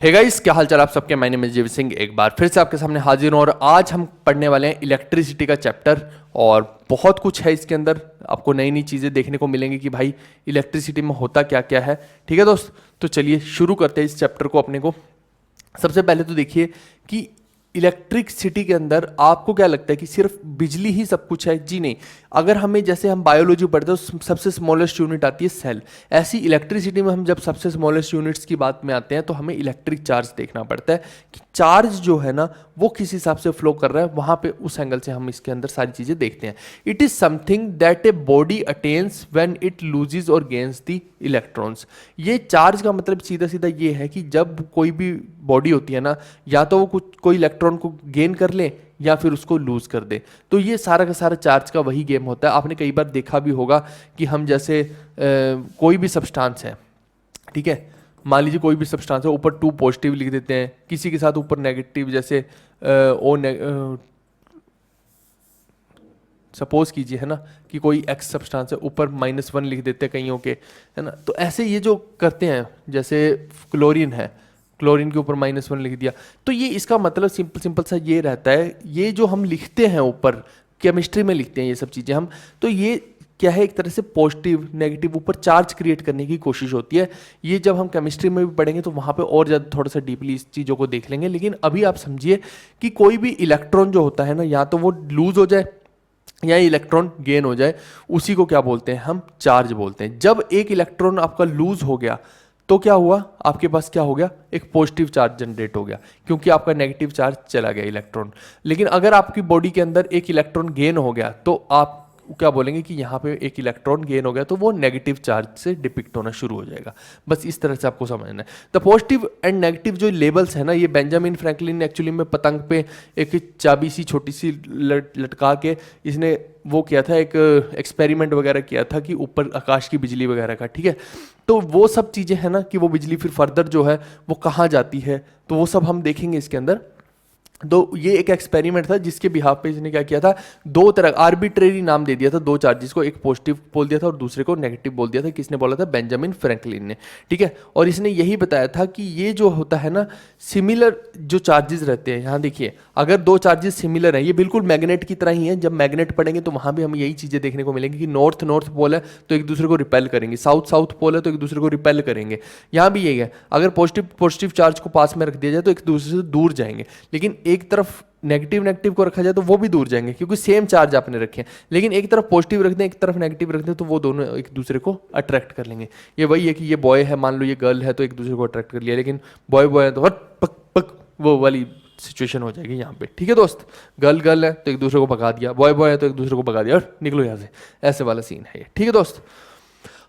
Hey guys, क्या हाल चाल आप सबके। माय नेम इज जीव सिंह, एक बार फिर से आपके सामने हाजिर हूं और आज हम पढ़ने वाले हैं इलेक्ट्रिसिटी का चैप्टर। और बहुत कुछ है इसके अंदर, आपको नई नई चीज़ें देखने को मिलेंगी कि भाई इलेक्ट्रिसिटी में होता क्या क्या है। ठीक है दोस्त, तो चलिए शुरू करते हैं इस चैप्टर को अपने को। सबसे पहले तो देखिए कि इलेक्ट्रिसिटी के अंदर आपको क्या लगता है कि सिर्फ बिजली ही सब कुछ है? जी नहीं। अगर हमें, जैसे हम बायोलॉजी पढ़ते हैं तो सबसे स्मॉलेस्ट यूनिट आती है सेल, ऐसी इलेक्ट्रिसिटी में हम जब सबसे स्मॉलेस्ट यूनिट्स की बात में आते हैं तो हमें इलेक्ट्रिक चार्ज देखना पड़ता है कि चार्ज जो है ना वो किस हिसाब से फ्लो कर रहा है, वहां पे उस एंगल से हम इसके अंदर सारी चीजें देखते हैं। It is something that a body attains when it loses और गेन्स द इलेक्ट्रॉन्स। ये चार्ज का मतलब सीधा सीधा ये है कि जब कोई भी बॉडी होती है ना, या तो वो कोई इलेक्ट्रॉन को गेन कर ले या फिर उसको लूज कर दे, तो ये सारा का सारा चार्ज का वही गेम होता है। आपने कई बार देखा भी होगा कि हम जैसे कोई भी सब्सटेंस है, ठीक है, मान लीजिए कोई भी सब्सटेंस है, ऊपर 2 पॉजिटिव लिख देते हैं, किसी के साथ ऊपर नेगेटिव, जैसे सपोज कीजिए है ना कि कोई एक्स सब्सटेंस है, ऊपर -1 लिख देते हैं कईयों के, है ना। तो ऐसे ये जो करते हैं, जैसे क्लोरीन है, क्लोरीन के ऊपर -1 लिख दिया, तो ये इसका मतलब सिंपल सिंपल सा ये रहता है, ये जो हम लिखते हैं ऊपर केमिस्ट्री में लिखते हैं ये सब चीज़ें हम, तो ये क्या है, एक तरह से पॉजिटिव नेगेटिव ऊपर चार्ज क्रिएट करने की कोशिश होती है। ये जब हम केमिस्ट्री में भी पढ़ेंगे तो वहाँ पे और ज़्यादा थोड़ा सा डीपली इस चीज़ों को देख लेंगे। लेकिन अभी आप समझिए कि कोई भी इलेक्ट्रॉन जो होता है ना, या तो वो लूज हो जाए या इलेक्ट्रॉन गेन हो जाए, उसी को क्या बोलते हैं, हम चार्ज बोलते हैं। जब एक इलेक्ट्रॉन आपका लूज हो गया तो क्या हुआ, आपके पास क्या हो गया, एक पॉजिटिव चार्ज जनरेट हो गया, क्योंकि आपका नेगेटिव चार्ज चला गया इलेक्ट्रॉन। लेकिन अगर आपकी बॉडी के अंदर एक इलेक्ट्रॉन गेन हो गया तो आप क्या बोलेंगे कि यहाँ पे एक इलेक्ट्रॉन गेन हो गया, तो वो नेगेटिव चार्ज से डिपिक्ट होना शुरू हो जाएगा। बस इस तरह से आपको समझना है। द पॉजिटिव एंड नेगेटिव जो लेबल्स है ना, ये बेंजामिन फ्रैंकलिन ने एक्चुअली में पतंग पे एक चाबी सी छोटी सी लटका के इसने वो किया था, एक एक्सपेरिमेंट वगैरह किया था कि ऊपर आकाश की बिजली वगैरह का, ठीक है। तो वो सब चीज़ें हैं ना कि वो बिजली फिर फर्दर जो है वो कहाँ जाती है, तो वो सब हम देखेंगे इसके अंदर। तो ये एक एक्सपेरिमेंट था जिसके बिहाफ पे इसने क्या किया था, 2 तरह आर्बिट्रेरी नाम दे दिया था 2 चार्जेस को, एक पॉजिटिव बोल दिया था और दूसरे को नेगेटिव बोल दिया था। किसने बोला था? बेंजामिन फ्रैंकलिन ने, ठीक है। और इसने यही बताया था कि ये जो होता है ना, सिमिलर जो चार्जेस रहते हैं, यहाँ देखिए अगर 2 चार्जेस सिमिलर हैं, ये बिल्कुल मैग्नेट की तरह ही है। जब मैग्नेट पढ़ेंगे तो वहाँ भी हमें यही चीज़ें देखने को मिलेंगी कि नॉर्थ नॉर्थ पोल है तो एक दूसरे को रिपेल करेंगे, साउथ साउथ पोल है तो एक दूसरे को रिपेल करेंगे। यहाँ भी यही है, अगर पॉजिटिव पॉजिटिव चार्ज को पास में रख दिया जाए तो एक दूसरे से दूर जाएंगे, लेकिन एक तरफ नेगेटिव नेगेटिव को रखा जाए तो वो भी दूर जाएंगे, क्योंकि सेम चार्ज आपने रखे हैं। लेकिन एक तरफ पॉजिटिव रख दें, एक तरफ नेगेटिव रख दें, तो वो दोनों एक दूसरे को अट्रैक्ट कर लेंगे। ये वही है कि ये बॉय है, मान लो ये गर्ल है, तो एक दूसरे को अट्रैक्ट कर लिया, लेकिन बॉय बॉय है तो हट पक पक वो वाली सिचुएशन हो जाएगी यहाँ पे, ठीक है दोस्त। गर्ल गर्ल है तो एक दूसरे को भगा दिया, बॉय बॉय है तो एक दूसरे को भगा दिया, और निकलो यहाँ से, ऐसे वाला सीन है ये, ठीक है दोस्त।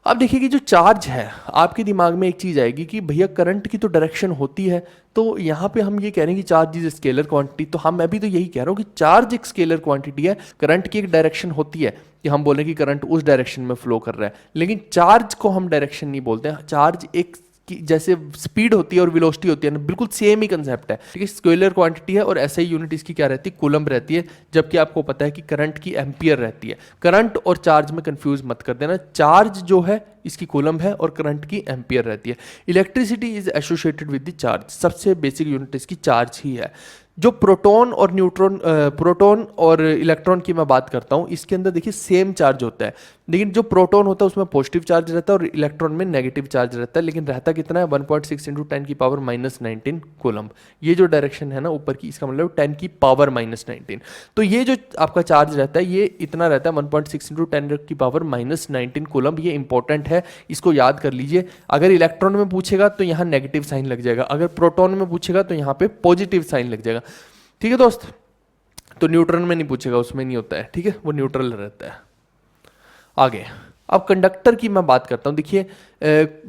अब देखिए कि जो चार्ज है, आपके दिमाग में एक चीज़ आएगी कि भैया करंट की तो डायरेक्शन होती है, तो यहाँ पे हम ये कह रहे हैं कि चार्ज इज स्केलर क्वांटिटी, तो मैं भी तो यही कह रहा हूँ कि चार्ज एक स्केलर क्वांटिटी है, करंट की एक डायरेक्शन होती है कि हम बोलें कि करंट उस डायरेक्शन में फ्लो कर रहा है, लेकिन चार्ज को हम डायरेक्शन नहीं बोलते हैं। चार्ज एक जैसे स्पीड होती है और वेलोसिटी होती है ना, बिल्कुल सेम ही कंसेप्ट है, ठीक है। स्केलर क्वांटिटी है और ऐसे ही यूनिट इसकी क्या रहती है, कूलम्ब रहती है, जबकि आपको पता है कि करंट की एम्पियर रहती है। करंट और चार्ज में कंफ्यूज मत कर देना, चार्ज जो है इसकी कूलम्ब है और करंट की एम्पियर रहती है। Electricity is associated with the charge, सबसे बेसिक यूनिट इसकी चार्ज ही है। जो प्रोटॉन और न्यूट्रॉन, प्रोटॉन और इलेक्ट्रॉन की मैं बात करता हूँ, इसके अंदर देखिए सेम चार्ज होता है, लेकिन जो प्रोटॉन होता है उसमें पॉजिटिव चार्ज रहता है और इलेक्ट्रॉन में नेगेटिव चार्ज रहता है, लेकिन रहता कितना है, 1.6 × 10⁻⁻19 कूलम्ब। ये जो डायरेक्शन है ना ऊपर की, इसका मतलब 10⁻⁻19। तो ये जो आपका चार्ज रहता है ये इतना रहता है, 1.6 × 10⁻⁻19 कूलम्ब। ये इंपॉर्टेंट है, इसको याद कर लीजिए। अगर इलेक्ट्रॉन में पूछेगा तो यहाँ नेगेटिव साइन लग जाएगा, अगर प्रोटॉन में पूछेगा तो यहाँ पे पॉजिटिव साइन लग जाएगा, ठीक है दोस्त। तो न्यूट्रॉन में नहीं पूछेगा, उसमें नहीं होता है, ठीक है, वो न्यूट्रल रहता है। आगे अब कंडक्टर की मैं बात करता हूँ। देखिए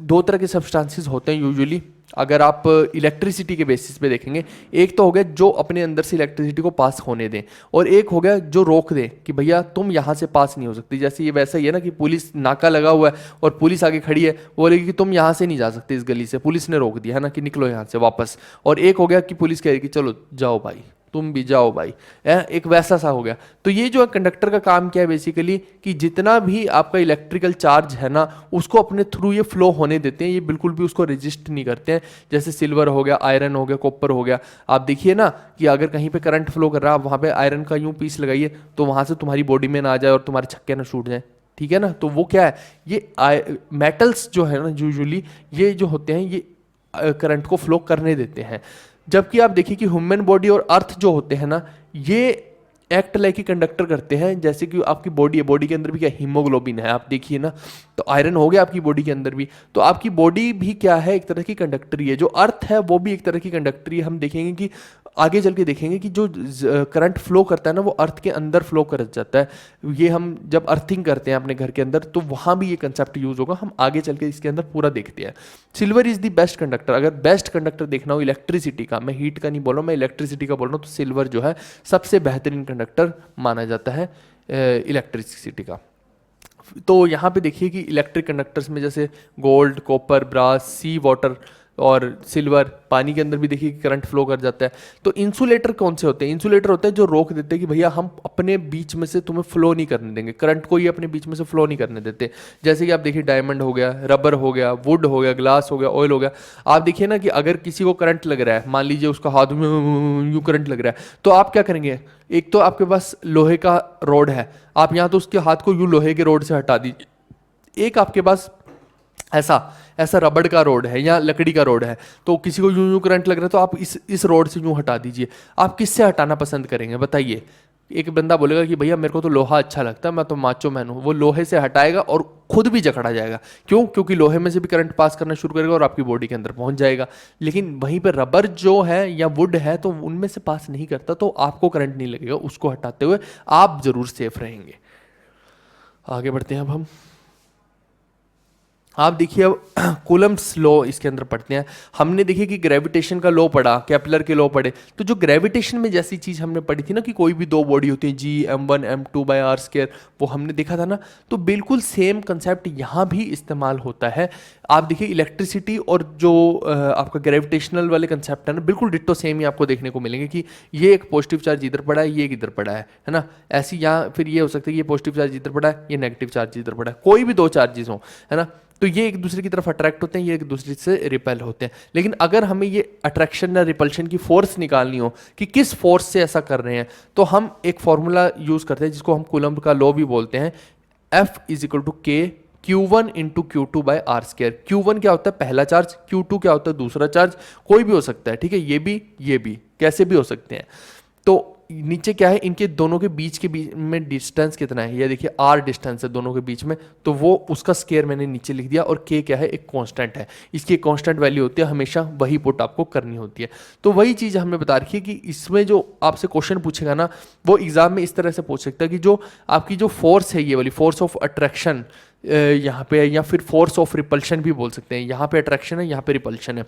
2 तरह के सब्सटेंसेस होते हैं यूजुअली, अगर आप इलेक्ट्रिसिटी के बेसिस पे देखेंगे। एक तो हो गया जो अपने अंदर से इलेक्ट्रिसिटी को पास होने दें, और एक हो गया जो रोक दे कि भैया तुम यहाँ से पास नहीं हो सकती। जैसे ये वैसा ही है ना कि पुलिस नाका लगा हुआ है और पुलिस आगे खड़ी है, वो बोलेगी कि तुम यहाँ से नहीं जा सकते इस गली से, पुलिस ने रोक दिया है ना कि निकलो यहाँ से वापस। और एक हो गया कि पुलिस कह रही कि चलो जाओ भाई, तुम भी जाओ भाई, एक वैसा सा हो गया। तो ये जो है कंडक्टर का काम क्या है बेसिकली, कि जितना भी आपका इलेक्ट्रिकल चार्ज है ना उसको अपने थ्रू ये फ्लो होने देते हैं, ये बिल्कुल भी उसको रेजिस्ट नहीं करते हैं। जैसे सिल्वर हो गया, आयरन हो गया, कॉपर हो गया, आप देखिए ना कि अगर कहीं पे करंट फ्लो कर रहा है, आप वहाँ पे आयरन का यूं पीस लगाइए तो वहाँ से तुम्हारी बॉडी में ना आ जाए और तुम्हारे छक्के ना छूट जाए, ठीक है ना। तो वो क्या है, ये मेटल्स जो है ना यूजुअली ये जो होते हैं ये करंट को फ्लो करने देते हैं। जबकि आप देखिए कि ह्यूमन बॉडी और अर्थ जो होते हैं ना ये एक्ट लाइक ही कंडक्टर करते हैं। जैसे कि आपकी बॉडी है, बॉडी के अंदर भी क्या हीमोग्लोबिन है, आप देखिए ना, तो आयरन हो गया आपकी बॉडी के अंदर भी, तो आपकी बॉडी भी क्या है, एक तरह की कंडक्टरी है। जो अर्थ है वो भी एक तरह की कंडक्टरी है। हम देखेंगे कि आगे चल के देखेंगे कि जो करंट फ्लो करता है ना वो अर्थ के अंदर फ्लो कर जाता है। ये हम जब अर्थिंग करते हैं अपने घर के अंदर तो वहाँ भी ये कंसेप्ट यूज होगा, हम आगे चल के इसके अंदर पूरा देखते हैं। Silver is the best conductor. अगर बेस्ट कंडक्टर देखना हो इलेक्ट्रिसिटी का, मैं हीट का नहीं बोल रहा हूँ, मैं इलेक्ट्रिसिटी का बोल रहा हूँ, तो सिल्वर जो है सबसे बेहतरीन कंडक्टर माना जाता है इलेक्ट्रिसिटी का। तो यहाँ पे देखिए कि इलेक्ट्रिक कंडक्टर्स में जैसे गोल्ड, कॉपर, ब्रास, सी वाटर और सिल्वर, पानी के अंदर भी देखिए कि करंट फ्लो कर जाता है। तो इंसुलेटर कौन से होते हैं, इंसुलेटर होते हैं जो रोक देते हैं कि भैया हम अपने बीच में से तुम्हें फ्लो नहीं करने देंगे, करंट को ये अपने बीच में से फ्लो नहीं करने देते। जैसे कि आप देखिए डायमंड हो गया, रबर हो गया, वुड हो गया, ग्लास हो गया, ऑयल हो गया। आप देखिए ना कि अगर किसी को करंट लग रहा है, मान लीजिए उसका हाथ में यूं करंट लग रहा है, तो आप क्या करेंगे, एक तो आपके पास लोहे का रोड है, आप यहाँ तो उसके हाथ को यूं लोहे के रोड से हटा दीजिए। एक आपके पास ऐसा ऐसा रबड़ का रोड है या लकड़ी का रोड है, तो किसी को यूं यूं करंट लग रहा है तो आप इस रोड से यूं हटा दीजिए। आप किससे हटाना पसंद करेंगे बताइए। एक बंदा बोलेगा कि भैया मेरे को तो लोहा अच्छा लगता है, मैं तो माचो मैन हूं, वो लोहे से हटाएगा और खुद भी जकड़ा जाएगा। क्यों? क्योंकि लोहे में से भी करंट पास करना शुरू करेगा और आपकी बॉडी के अंदर पहुंच जाएगा। लेकिन वहीं पर रबर जो है या वुड है तो उनमें से पास नहीं करता, तो आपको करंट नहीं लगेगा, उसको हटाते हुए आप जरूर सेफ रहेंगे। आगे बढ़ते हैं अब हम। आप देखिए अब कूलम्ब्स लॉ इसके अंदर पढ़ते हैं। हमने देखिए कि ग्रेविटेशन का लॉ पढ़ा, केपलर के लॉ पढ़े। तो जो ग्रेविटेशन में जैसी चीज़ हमने पढ़ी थी ना कि कोई भी दो बॉडी होती है G m1 m2/r², वो हमने देखा था ना, तो बिल्कुल सेम कंसेप्ट यहाँ भी इस्तेमाल होता है। आप देखिए इलेक्ट्रिसिटी और जो आपका ग्रेविटेशनल वाले कंसेप्ट है ना बिल्कुल डिट्टो सेम ही आपको देखने को मिलेंगे कि ये एक पॉजिटिव चार्ज इधर पड़ा है, ये एक इधर पड़ा है ना। ऐसी यहाँ फिर ये हो सकता है कि ये पॉजिटिव चार्ज इधर पड़ा है, ये नेगेटिव चार्ज इधर पड़ा है, कोई भी दो चार्जेस हो, है ना, तो ये एक दूसरे की तरफ अट्रैक्ट होते हैं, ये एक दूसरे से रिपेल होते हैं। लेकिन अगर हमें ये अट्रैक्शन या रिपल्शन की फोर्स निकालनी हो कि किस फोर्स से ऐसा कर रहे हैं, तो हम एक फॉर्मूला यूज करते हैं जिसको हम कूलम्ब का लॉ भी बोलते हैं। F = K Q1 × Q2/r²। Q1 क्या होता है, पहला चार्ज, Q2 क्या होता है, दूसरा चार्ज। कोई भी हो सकता है, ठीक है, ये भी कैसे भी हो सकते हैं। तो नीचे क्या है, इनके दोनों के बीच में डिस्टेंस कितना है, ये देखिए r डिस्टेंस है दोनों के बीच में, तो वो उसका स्केयर मैंने नीचे लिख दिया। और k क्या है, एक कांस्टेंट है, इसकी एक कांस्टेंट वैल्यू होती है, हमेशा वही पुट आपको करनी होती है। तो वही चीज़ हमने बता रखी है कि इसमें जो आपसे क्वेश्चन पूछेगा ना वो एग्जाम में इस तरह से पूछ सकता है कि जो आपकी जो फोर्स है, ये वाली फोर्स ऑफ अट्रैक्शन यहाँ पे, या फिर फोर्स ऑफ रिपल्शन भी बोल सकते हैं, यहाँ पे अट्रैक्शन है, यहाँ पे रिपल्शन है,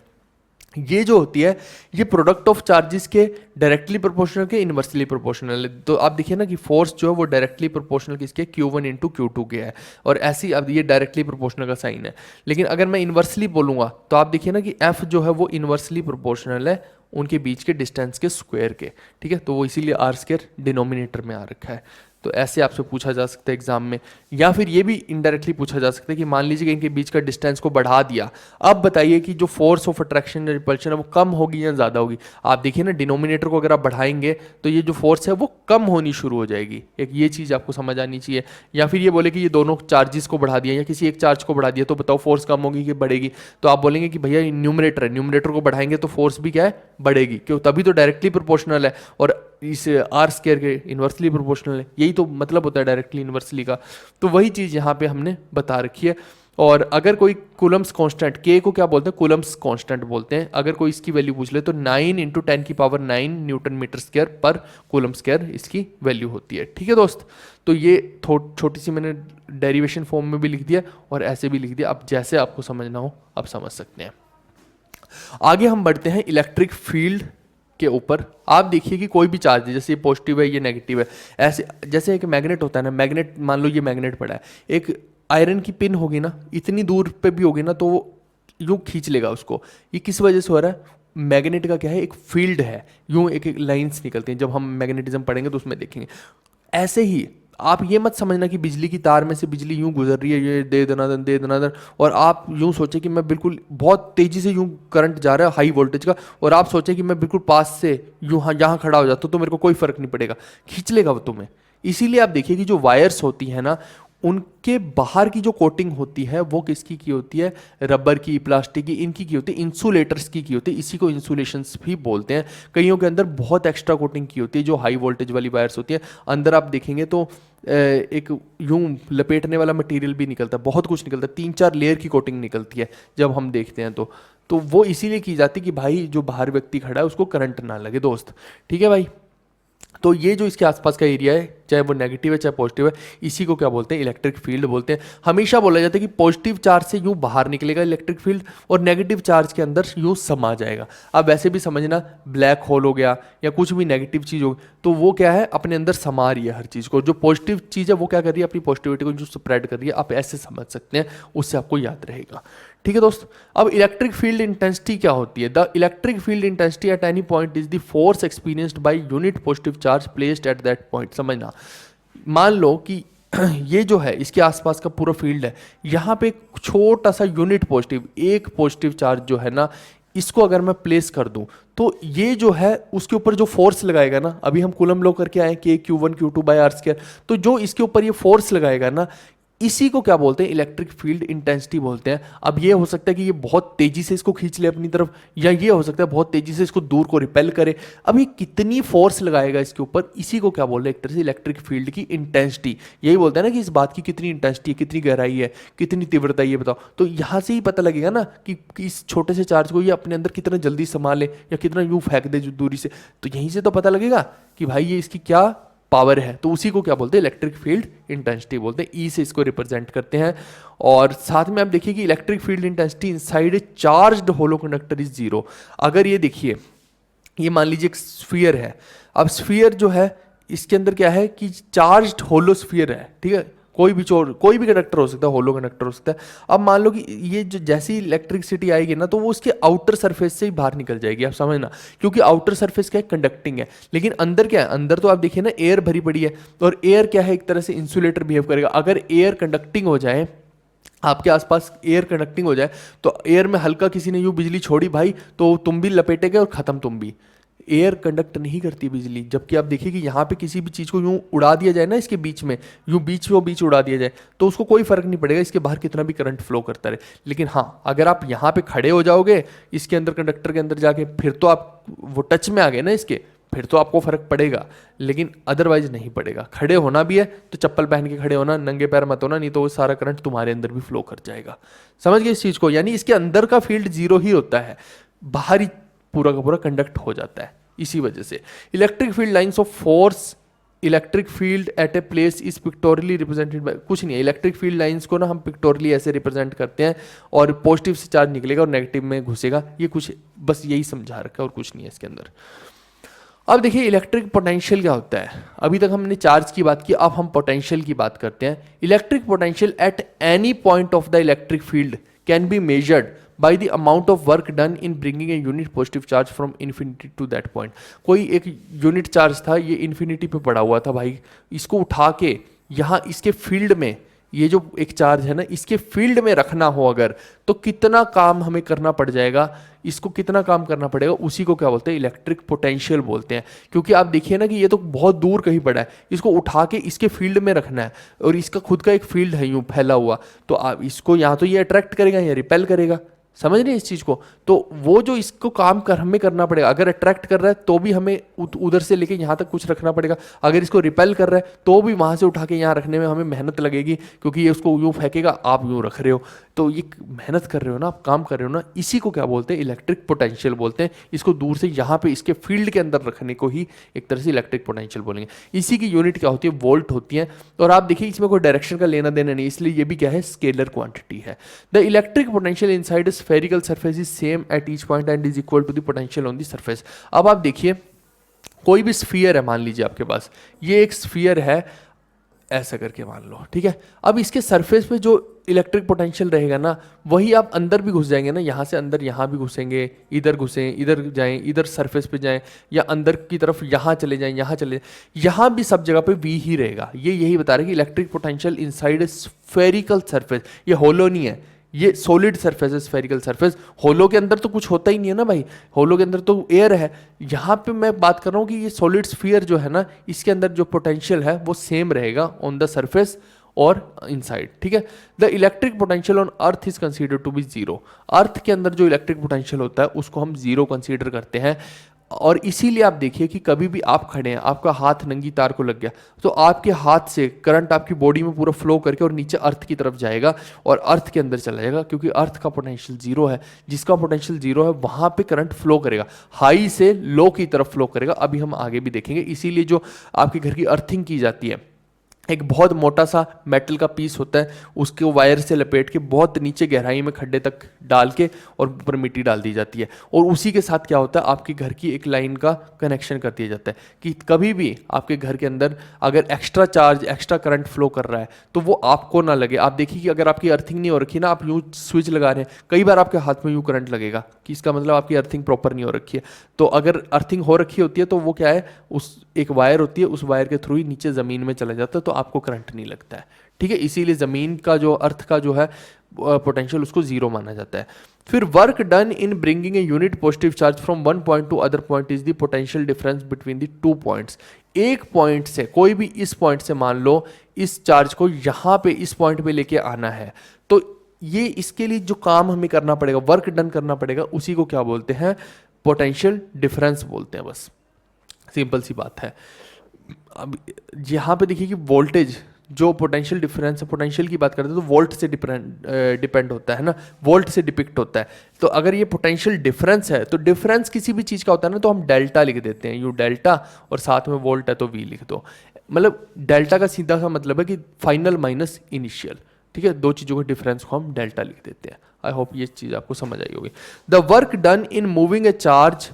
ये जो होती है ये प्रोडक्ट ऑफ चार्जेस के डायरेक्टली प्रोपोर्शनल के इनवर्सली प्रोपोर्शनल है। तो आप देखिए ना कि फोर्स जो है वो डायरेक्टली प्रोपोर्शनल किसके, Q1 × Q2 के है, और ऐसी अब ये डायरेक्टली प्रोपोर्शनल का साइन है। लेकिन अगर मैं इनवर्सली बोलूँगा तो आप देखिए ना कि F जो है वो इनवर्सली प्रोपोर्शनल है उनके बीच के डिस्टेंस के स्क्वायर के, ठीक है, तो वो इसीलिए r² डिनोमिनेटर में आ रखा है। तो ऐसे आपसे पूछा जा सकता है एग्जाम में, या फिर ये भी इनडायरेक्टली पूछा जा सकता है कि मान लीजिए कि इनके बीच का डिस्टेंस को बढ़ा दिया, अब बताइए कि जो फोर्स ऑफ अट्रैक्शन या रिपल्शन है वो कम होगी या ज़्यादा होगी। आप देखिए ना डिनोमिनेटर को अगर आप बढ़ाएंगे तो ये जो फोर्स है वो कम होनी शुरू हो जाएगी, एक ये चीज़ आपको समझ आनी चाहिए। या फिर ये बोले कि ये दोनों चार्जेस को बढ़ा दिया या किसी एक चार्ज को बढ़ा दिया, तो बताओ फोर्स कम होगी कि बढ़ेगी। तो आप बोलेंगे कि भैया न्यूमरेटर है, न्यूमरेटर को बढ़ाएंगे तो फोर्स भी क्या है, बढ़ेगी, क्यों, तभी तो डायरेक्टली प्रोपोर्शनल है, और इस r² के इन्वर्सली प्रोपोर्शनल है, यही तो मतलब होता है डायरेक्टली इन्वर्सली का। तो वही चीज़ यहाँ पे हमने बता रखी है। और अगर कोई कूलम्स कांस्टेंट, k को क्या बोलते हैं, कूलम्स कांस्टेंट बोलते हैं, अगर कोई इसकी वैल्यू पूछ ले तो 9 × 10⁻⁹ न्यूटन मीटर स्क्वायर पर कूलम स्क्वायर इसकी वैल्यू होती है। ठीक है दोस्त, तो ये छोटी सी मैंने डेरिवेशन फॉर्म में भी लिख दिया और ऐसे भी लिख दिया, अब जैसे आपको समझना हो आप समझ सकते हैं। आगे हम बढ़ते हैं इलेक्ट्रिक फील्ड के ऊपर। आप देखिए कि कोई भी चार्ज है, जैसे ये पॉजिटिव है ये नेगेटिव है, ऐसे जैसे एक मैग्नेट होता है ना, मैग्नेट मान लो ये मैग्नेट पड़ा है, एक आयरन की पिन होगी ना, इतनी दूर पे भी होगी ना तो वो यूँ खींच लेगा उसको। ये किस वजह से हो रहा है, मैग्नेट का क्या है, एक फील्ड है, यूं एक एक लाइंस निकलती हैं, जब हम मैग्नेटिज्म पढ़ेंगे तो उसमें देखेंगे। ऐसे ही आप ये मत समझना कि बिजली की तार में से बिजली यूं गुजर रही है, ये दे दनादन दे दनादन, और आप यूं सोचे कि मैं बिल्कुल बहुत तेजी से यूं करंट जा रहा है हाई वोल्टेज का, और आप सोचे कि मैं बिल्कुल पास से यूं यहाँ खड़ा हो जाता हूं तो मेरे को कोई फर्क नहीं पड़ेगा, खींच लेगा वो तुम्हें। इसीलिए आप देखिए कि जो वायर्स होती हैं ना, उनके बाहर की जो कोटिंग होती है वो किसकी की होती है, रबर की, प्लास्टिक की, इनकी की होती है, इंसुलेटर्स की होती है, इसी को इंसुलेशंस भी बोलते हैं। कईयों के अंदर बहुत एक्स्ट्रा कोटिंग की होती है, जो हाई वोल्टेज वाली वायर्स होती है, अंदर आप देखेंगे तो एक यूं लपेटने वाला मटेरियल भी निकलता है, बहुत कुछ निकलता है, 3-4 लेयर की कोटिंग निकलती है जब हम देखते हैं तो वो इसीलिए की जाती है कि भाई जो बाहर व्यक्ति खड़ा है उसको करंट ना लगे दोस्त, ठीक है भाई। तो ये जो इसके आसपास का एरिया है, चाहे वो नेगेटिव है चाहे पॉजिटिव है, इसी को क्या बोलते हैं, इलेक्ट्रिक फील्ड बोलते हैं। हमेशा बोला जाता है कि पॉजिटिव चार्ज से यूं बाहर निकलेगा इलेक्ट्रिक फील्ड, और नेगेटिव चार्ज के अंदर यूं समा जाएगा। अब वैसे भी समझना, ब्लैक होल हो गया या कुछ भी नेगेटिव चीज हो, तो वो क्या है, अपने अंदर समा रही है हर चीज को। जो पॉजिटिव चीज है वो क्या कर रही है, अपनी पॉजिटिविटी को जो स्प्रेड कर रही है, आप ऐसे समझ सकते हैं, उससे आपको याद रहेगा। ठीक है दोस्त। अब इलेक्ट्रिक फील्ड इंटेंसिटी क्या होती है? The electric field intensity at any point is the force experienced by unit positive charge placed at that point. समझना, मान लो कि ये जो है इसके आसपास का पूरा फील्ड है, यहाँ पे एक छोटा सा यूनिट पॉजिटिव, एक पॉजिटिव चार्ज जो है ना, इसको अगर मैं प्लेस कर दूं तो ये जो है उसके ऊपर जो फोर्स लगाएगा ना, अभी हम कूलम लॉ करके आए कि Q1 Q2 bye are square, तो जो इसके ऊपर ये फोर्स लगाएगा ना, इसी को क्या बोलते हैं, इलेक्ट्रिक फील्ड इंटेंसिटी बोलते हैं। अब ये हो सकता है कि ये बहुत तेजी से इसको खींच ले अपनी तरफ, या ये हो सकता है बहुत तेजी से इसको दूर को रिपेल करे। अब ये कितनी फोर्स लगाएगा इसके ऊपर, इसी को क्या बोल रहे हैं, एक तरह से इलेक्ट्रिक फील्ड की इंटेंसिटी। यही बोलते हैं ना कि इस बात की कितनी इंटेंसिटी है, कितनी गहराई है, कितनी तीव्रता है, ये बताओ। तो यहाँ से ही पता लगेगा ना कि इस छोटे से चार्ज को ये अपने अंदर कितना जल्दी संभाले या कितना यूं फेंक दे जो दूरी से, तो यहीं से तो पता लगेगा कि भाई ये इसकी क्या पावर है। तो उसी को क्या बोलते हैं, इलेक्ट्रिक फील्ड इंटेंसिटी बोलते हैं। ई से इसको रिप्रेजेंट करते हैं। और साथ में आप देखिए कि electric field intensity inside a charged hollow conductor is zero. अगर ये देखिए, ये मान लीजिए एक स्फीयर है। अब स्फीयर जो है इसके अंदर क्या है कि चार्ज्ड होलो स्फीयर है, ठीक है, कोई भी कंडक्टर हो सकता है, होलो कंडक्टर हो सकता है। अब मान लो कि ये जो जैसी इलेक्ट्रिसिटी आएगी ना, तो वो उसके आउटर सरफेस से ही बाहर निकल जाएगी, आप समझना, क्योंकि आउटर सरफेस क्या है, कंडक्टिंग है। लेकिन अंदर क्या है, अंदर तो आप देखिए ना एयर भरी पड़ी है, और एयर क्या है, एक तरह से इंसुलेटर बिहेव करेगा। अगर एयर कंडक्टिंग हो जाए, आपके आसपास एयर कंडक्टिंग हो जाए, तो एयर में हल्का किसी ने यूं बिजली छोड़ी भाई, तो तुम भी लपेटेगे और खत्म तुम भी। एयर कंडक्ट नहीं करती बिजली, जबकि आप देखिए कि यहाँ पे किसी भी चीज़ को यूं उड़ा दिया जाए ना, इसके बीच में यूं बीच उड़ा दिया जाए, तो उसको कोई फर्क नहीं पड़ेगा, इसके बाहर कितना भी करंट फ्लो करता रहे। लेकिन हाँ, अगर आप यहाँ पे खड़े हो जाओगे इसके अंदर, कंडक्टर के अंदर जाके, फिर तो आप वो टच में आ गए ना इसके, फिर तो आपको फर्क पड़ेगा, लेकिन अदरवाइज नहीं पड़ेगा। खड़े होना भी है तो चप्पल पहन के खड़े होना, नंगे पैर मत होना, नहीं तो वो सारा करंट तुम्हारे अंदर भी फ्लो कर जाएगा। समझ गए इस चीज़ को? यानी इसके अंदर का फील्ड जीरो ही होता है, बाहर ही पूरा का पूरा कंडक्ट हो जाता है। इसी वजह से electric field lines of force, electric field at a place is pictorially represented by, कुछ नहीं है, इलेक्ट्रिक फील्ड लाइंस को ना हम पिक्टोरियली ऐसे रिप्रेजेंट करते हैं, और पॉजिटिव से चार्ज निकलेगा और नेगेटिव में घुसेगा। ये कुछ बस यही समझा रखा है और कुछ नहीं है इसके अंदर। अब देखिए इलेक्ट्रिक पोटेंशियल क्या होता है। अभी तक हमने चार्ज की बात की, अब हम पोटेंशियल की बात करते हैं। Electric potential at any point of the electric field can be measured by the amount of work done in bringing a unit positive charge from infinity to that point. कोई एक यूनिट चार्ज था, ये infinity पे पड़ा हुआ था भाई, इसको उठा के यहाँ इसके फील्ड में, ये जो एक चार्ज है ना, इसके फील्ड में रखना हो अगर, तो कितना काम हमें करना पड़ जाएगा, इसको कितना काम करना पड़ेगा, उसी को क्या बोलते हैं, इलेक्ट्रिक पोटेंशियल बोलते हैं। क्योंकि आप देखिए ना कि ये तो बहुत दूर कहीं पड़ा है, इसको उठा के इसके फील्ड में रखना है, और इसका खुद का एक फील्ड है यूं फैला हुआ, तो आप इसको यहाँ तो ये अट्रैक्ट करेगा या रिपेल करेगा। समझ रहे हैं इस चीज़ को? तो वो जो इसको काम हमें करना पड़ेगा, अगर अट्रैक्ट कर रहा है तो भी हमें उधर से लेके यहाँ तक कुछ रखना पड़ेगा, अगर इसको रिपेल कर रहा है तो भी वहाँ से उठा के यहाँ रखने में हमें मेहनत लगेगी, क्योंकि ये उसको यूँ फेंकेगा, आप यूँ रख रहे हो, तो ये मेहनत कर रहे हो ना, आप काम कर रहे हो ना, इसी को क्या बोलते हैं, इलेक्ट्रिक पोटेंशियल बोलते हैं। इसको दूर से यहाँ पे इसके फील्ड के अंदर रखने को ही एक तरह से इलेक्ट्रिक पोटेंशियल बोलेंगे। इसी की यूनिट क्या होती है, वोल्ट होती है। और आप देखिए इसमें कोई डायरेक्शन का लेना देना नहीं, इसलिए ये भी क्या है, स्केलर क्वांटिटी है। The electric potential inside spherical surface is same at each point and is equal to the potential on the surface. अब आप देखिए कोई भी स्फीयर है, मान लीजिए आपके पास ये एक स्फीयर है, ऐसा करके मान लो, ठीक है। अब इसके सरफेस पे जो इलेक्ट्रिक पोटेंशियल रहेगा ना, वही आप अंदर भी घुस जाएंगे ना, यहाँ से अंदर यहाँ भी घुसेंगे, इधर घुसें, इधर जाएं, इधर सरफेस पे जाएं, या अंदर की तरफ यहाँ चले जाएं, यहाँ चले जाएं, यहाँ भी सब जगह पे वी ही रहेगा। ये यही बता रहा है कि electric potential inside a spherical surface, ये होलो नहीं है, ये सॉलिड सरफेस है, स्फेरिकल सरफेस। होलो के अंदर तो कुछ होता ही नहीं है ना भाई, होलो के अंदर तो एयर है। यहाँ पे मैं बात कर रहा हूँ कि ये सॉलिड स्फीयर जो है ना, इसके अंदर जो पोटेंशियल है वो सेम रहेगा ऑन द सरफेस और इनसाइड, ठीक है। The electric potential on earth is consider to be zero. Earth के अंदर जो इलेक्ट्रिक पोटेंशियल होता है उसको हम जीरो कंसीडर करते हैं। और इसीलिए आप देखिए कि कभी भी आप खड़े हैं, आपका हाथ नंगी तार को लग गया, तो आपके हाथ से करंट आपकी बॉडी में पूरा फ्लो करके और नीचे अर्थ की तरफ जाएगा और अर्थ के अंदर चला जाएगा, क्योंकि अर्थ का पोटेंशियल जीरो है। जिसका पोटेंशियल जीरो है वहां पे करंट फ्लो करेगा, हाई से लो की तरफ फ्लो करेगा। अभी हम आगे भी देखेंगे। इसीलिए जो आपके घर की अर्थिंग की जाती है, एक बहुत मोटा सा मेटल का पीस होता है, उसके वायर से लपेट के बहुत नीचे गहराई में खड्डे तक डाल के और ऊपर मिट्टी डाल दी जाती है, और उसी के साथ क्या होता है, आपके घर की एक लाइन का कनेक्शन कर दिया जाता है कि कभी भी आपके घर के अंदर अगर extra charge, extra current flow कर रहा है तो वो आपको ना लगे। आप देखिए कि अगर आपकी अर्थिंग नहीं हो रखी ना, आप यूँ स्विच लगा रहे हैं, कई बार आपके हाथ में यूँ करंट लगेगा, कि इसका मतलब आपकी अर्थिंग प्रॉपर नहीं हो रखी है। तो अगर अर्थिंग हो रखी होती है तो वो क्या है, उस एक वायर होती है, उस वायर के थ्रू ही नीचे ज़मीन में चला जाता है, तो आपको करंट नहीं लगता है, ठीक है। इसीलिए ज़मीन का जो अर्थ का जो है पोटेंशियल, उसको जीरो माना जाता है। फिर work done in bringing a unit positive charge from one point two other point is the potential difference between the two points. एक पॉइंट से, कोई भी इस पॉइंट से मान लो इस चार्ज को यहाँ पे इस पॉइंट पे लेके आना है, तो ये इसके लिए जो काम हमें करना पड़ेगा, वर्क डन करना पड़ेगा, उसी को क्या बोलते हैं, पोटेंशियल डिफरेंस बोलते हैं। बस सिंपल सी बात है। अब यहाँ पे देखिए कि वोल्टेज, जो पोटेंशियल डिफरेंस है, पोटेंशियल की बात करते हैं तो वोल्ट से डिपेंड होता है ना, वोल्ट से डिपिक्ट होता है। तो अगर ये पोटेंशियल डिफरेंस है, तो डिफरेंस किसी भी चीज़ का होता है ना, तो हम डेल्टा लिख देते हैं, यू डेल्टा, और साथ में वोल्ट है तो वी लिख दो। मतलब डेल्टा का सीधा सा मतलब है कि फाइनल माइनस इनिशियल, ठीक है। दो चीज़ों के डिफरेंस को हम डेल्टा लिख देते हैं। आई होप ये चीज़ आपको समझ आई होगी। The work done in moving A charge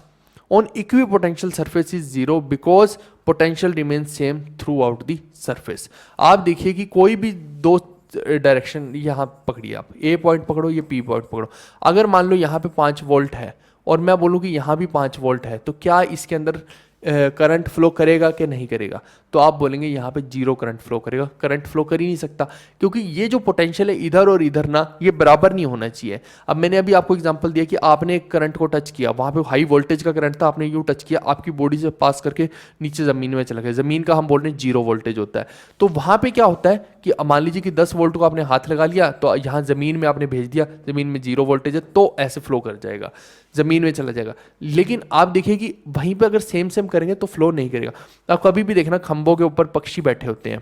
on equipotential surface is zero because potential remains same throughout the surface। आप देखिए कि कोई भी दो डायरेक्शन यहाँ पकड़िए, आप ए पॉइंट पकड़ो, ये पी पॉइंट पकड़ो। अगर मान लो यहाँ पे 5 वोल्ट है और मैं बोलूँ कि यहाँ भी 5 वोल्ट है, तो क्या इसके अंदर करंट फ्लो करेगा कि नहीं करेगा? तो आप बोलेंगे यहाँ पे जीरो करंट फ्लो करेगा। करंट फ्लो कर ही नहीं सकता, क्योंकि ये जो पोटेंशियल है इधर और इधर ना, ये बराबर नहीं होना चाहिए। अब मैंने अभी आपको एग्जांपल दिया कि आपने एक करंट को टच किया, वहाँ पे हाई वोल्टेज का करंट था, आपने यूँ टच किया, आपकी बॉडी से पास करके नीचे ज़मीन में चला गया। ज़मीन का हम बोल रहे हैं जीरो वोल्टेज होता है। तो वहाँ पर क्या होता है कि मान लीजिए कि 10 वोल्ट को आपने हाथ लगा लिया, तो यहाँ ज़मीन में आपने भेज दिया, ज़मीन में जीरो वोल्टेज है, तो ऐसे फ्लो कर जाएगा, ज़मीन में चला जाएगा। लेकिन आप देखिए कि वहीं पे अगर सेम करेंगे तो फ्लो नहीं करेगा। आप कभी भी देखना, खंभों के ऊपर पक्षी बैठे होते हैं,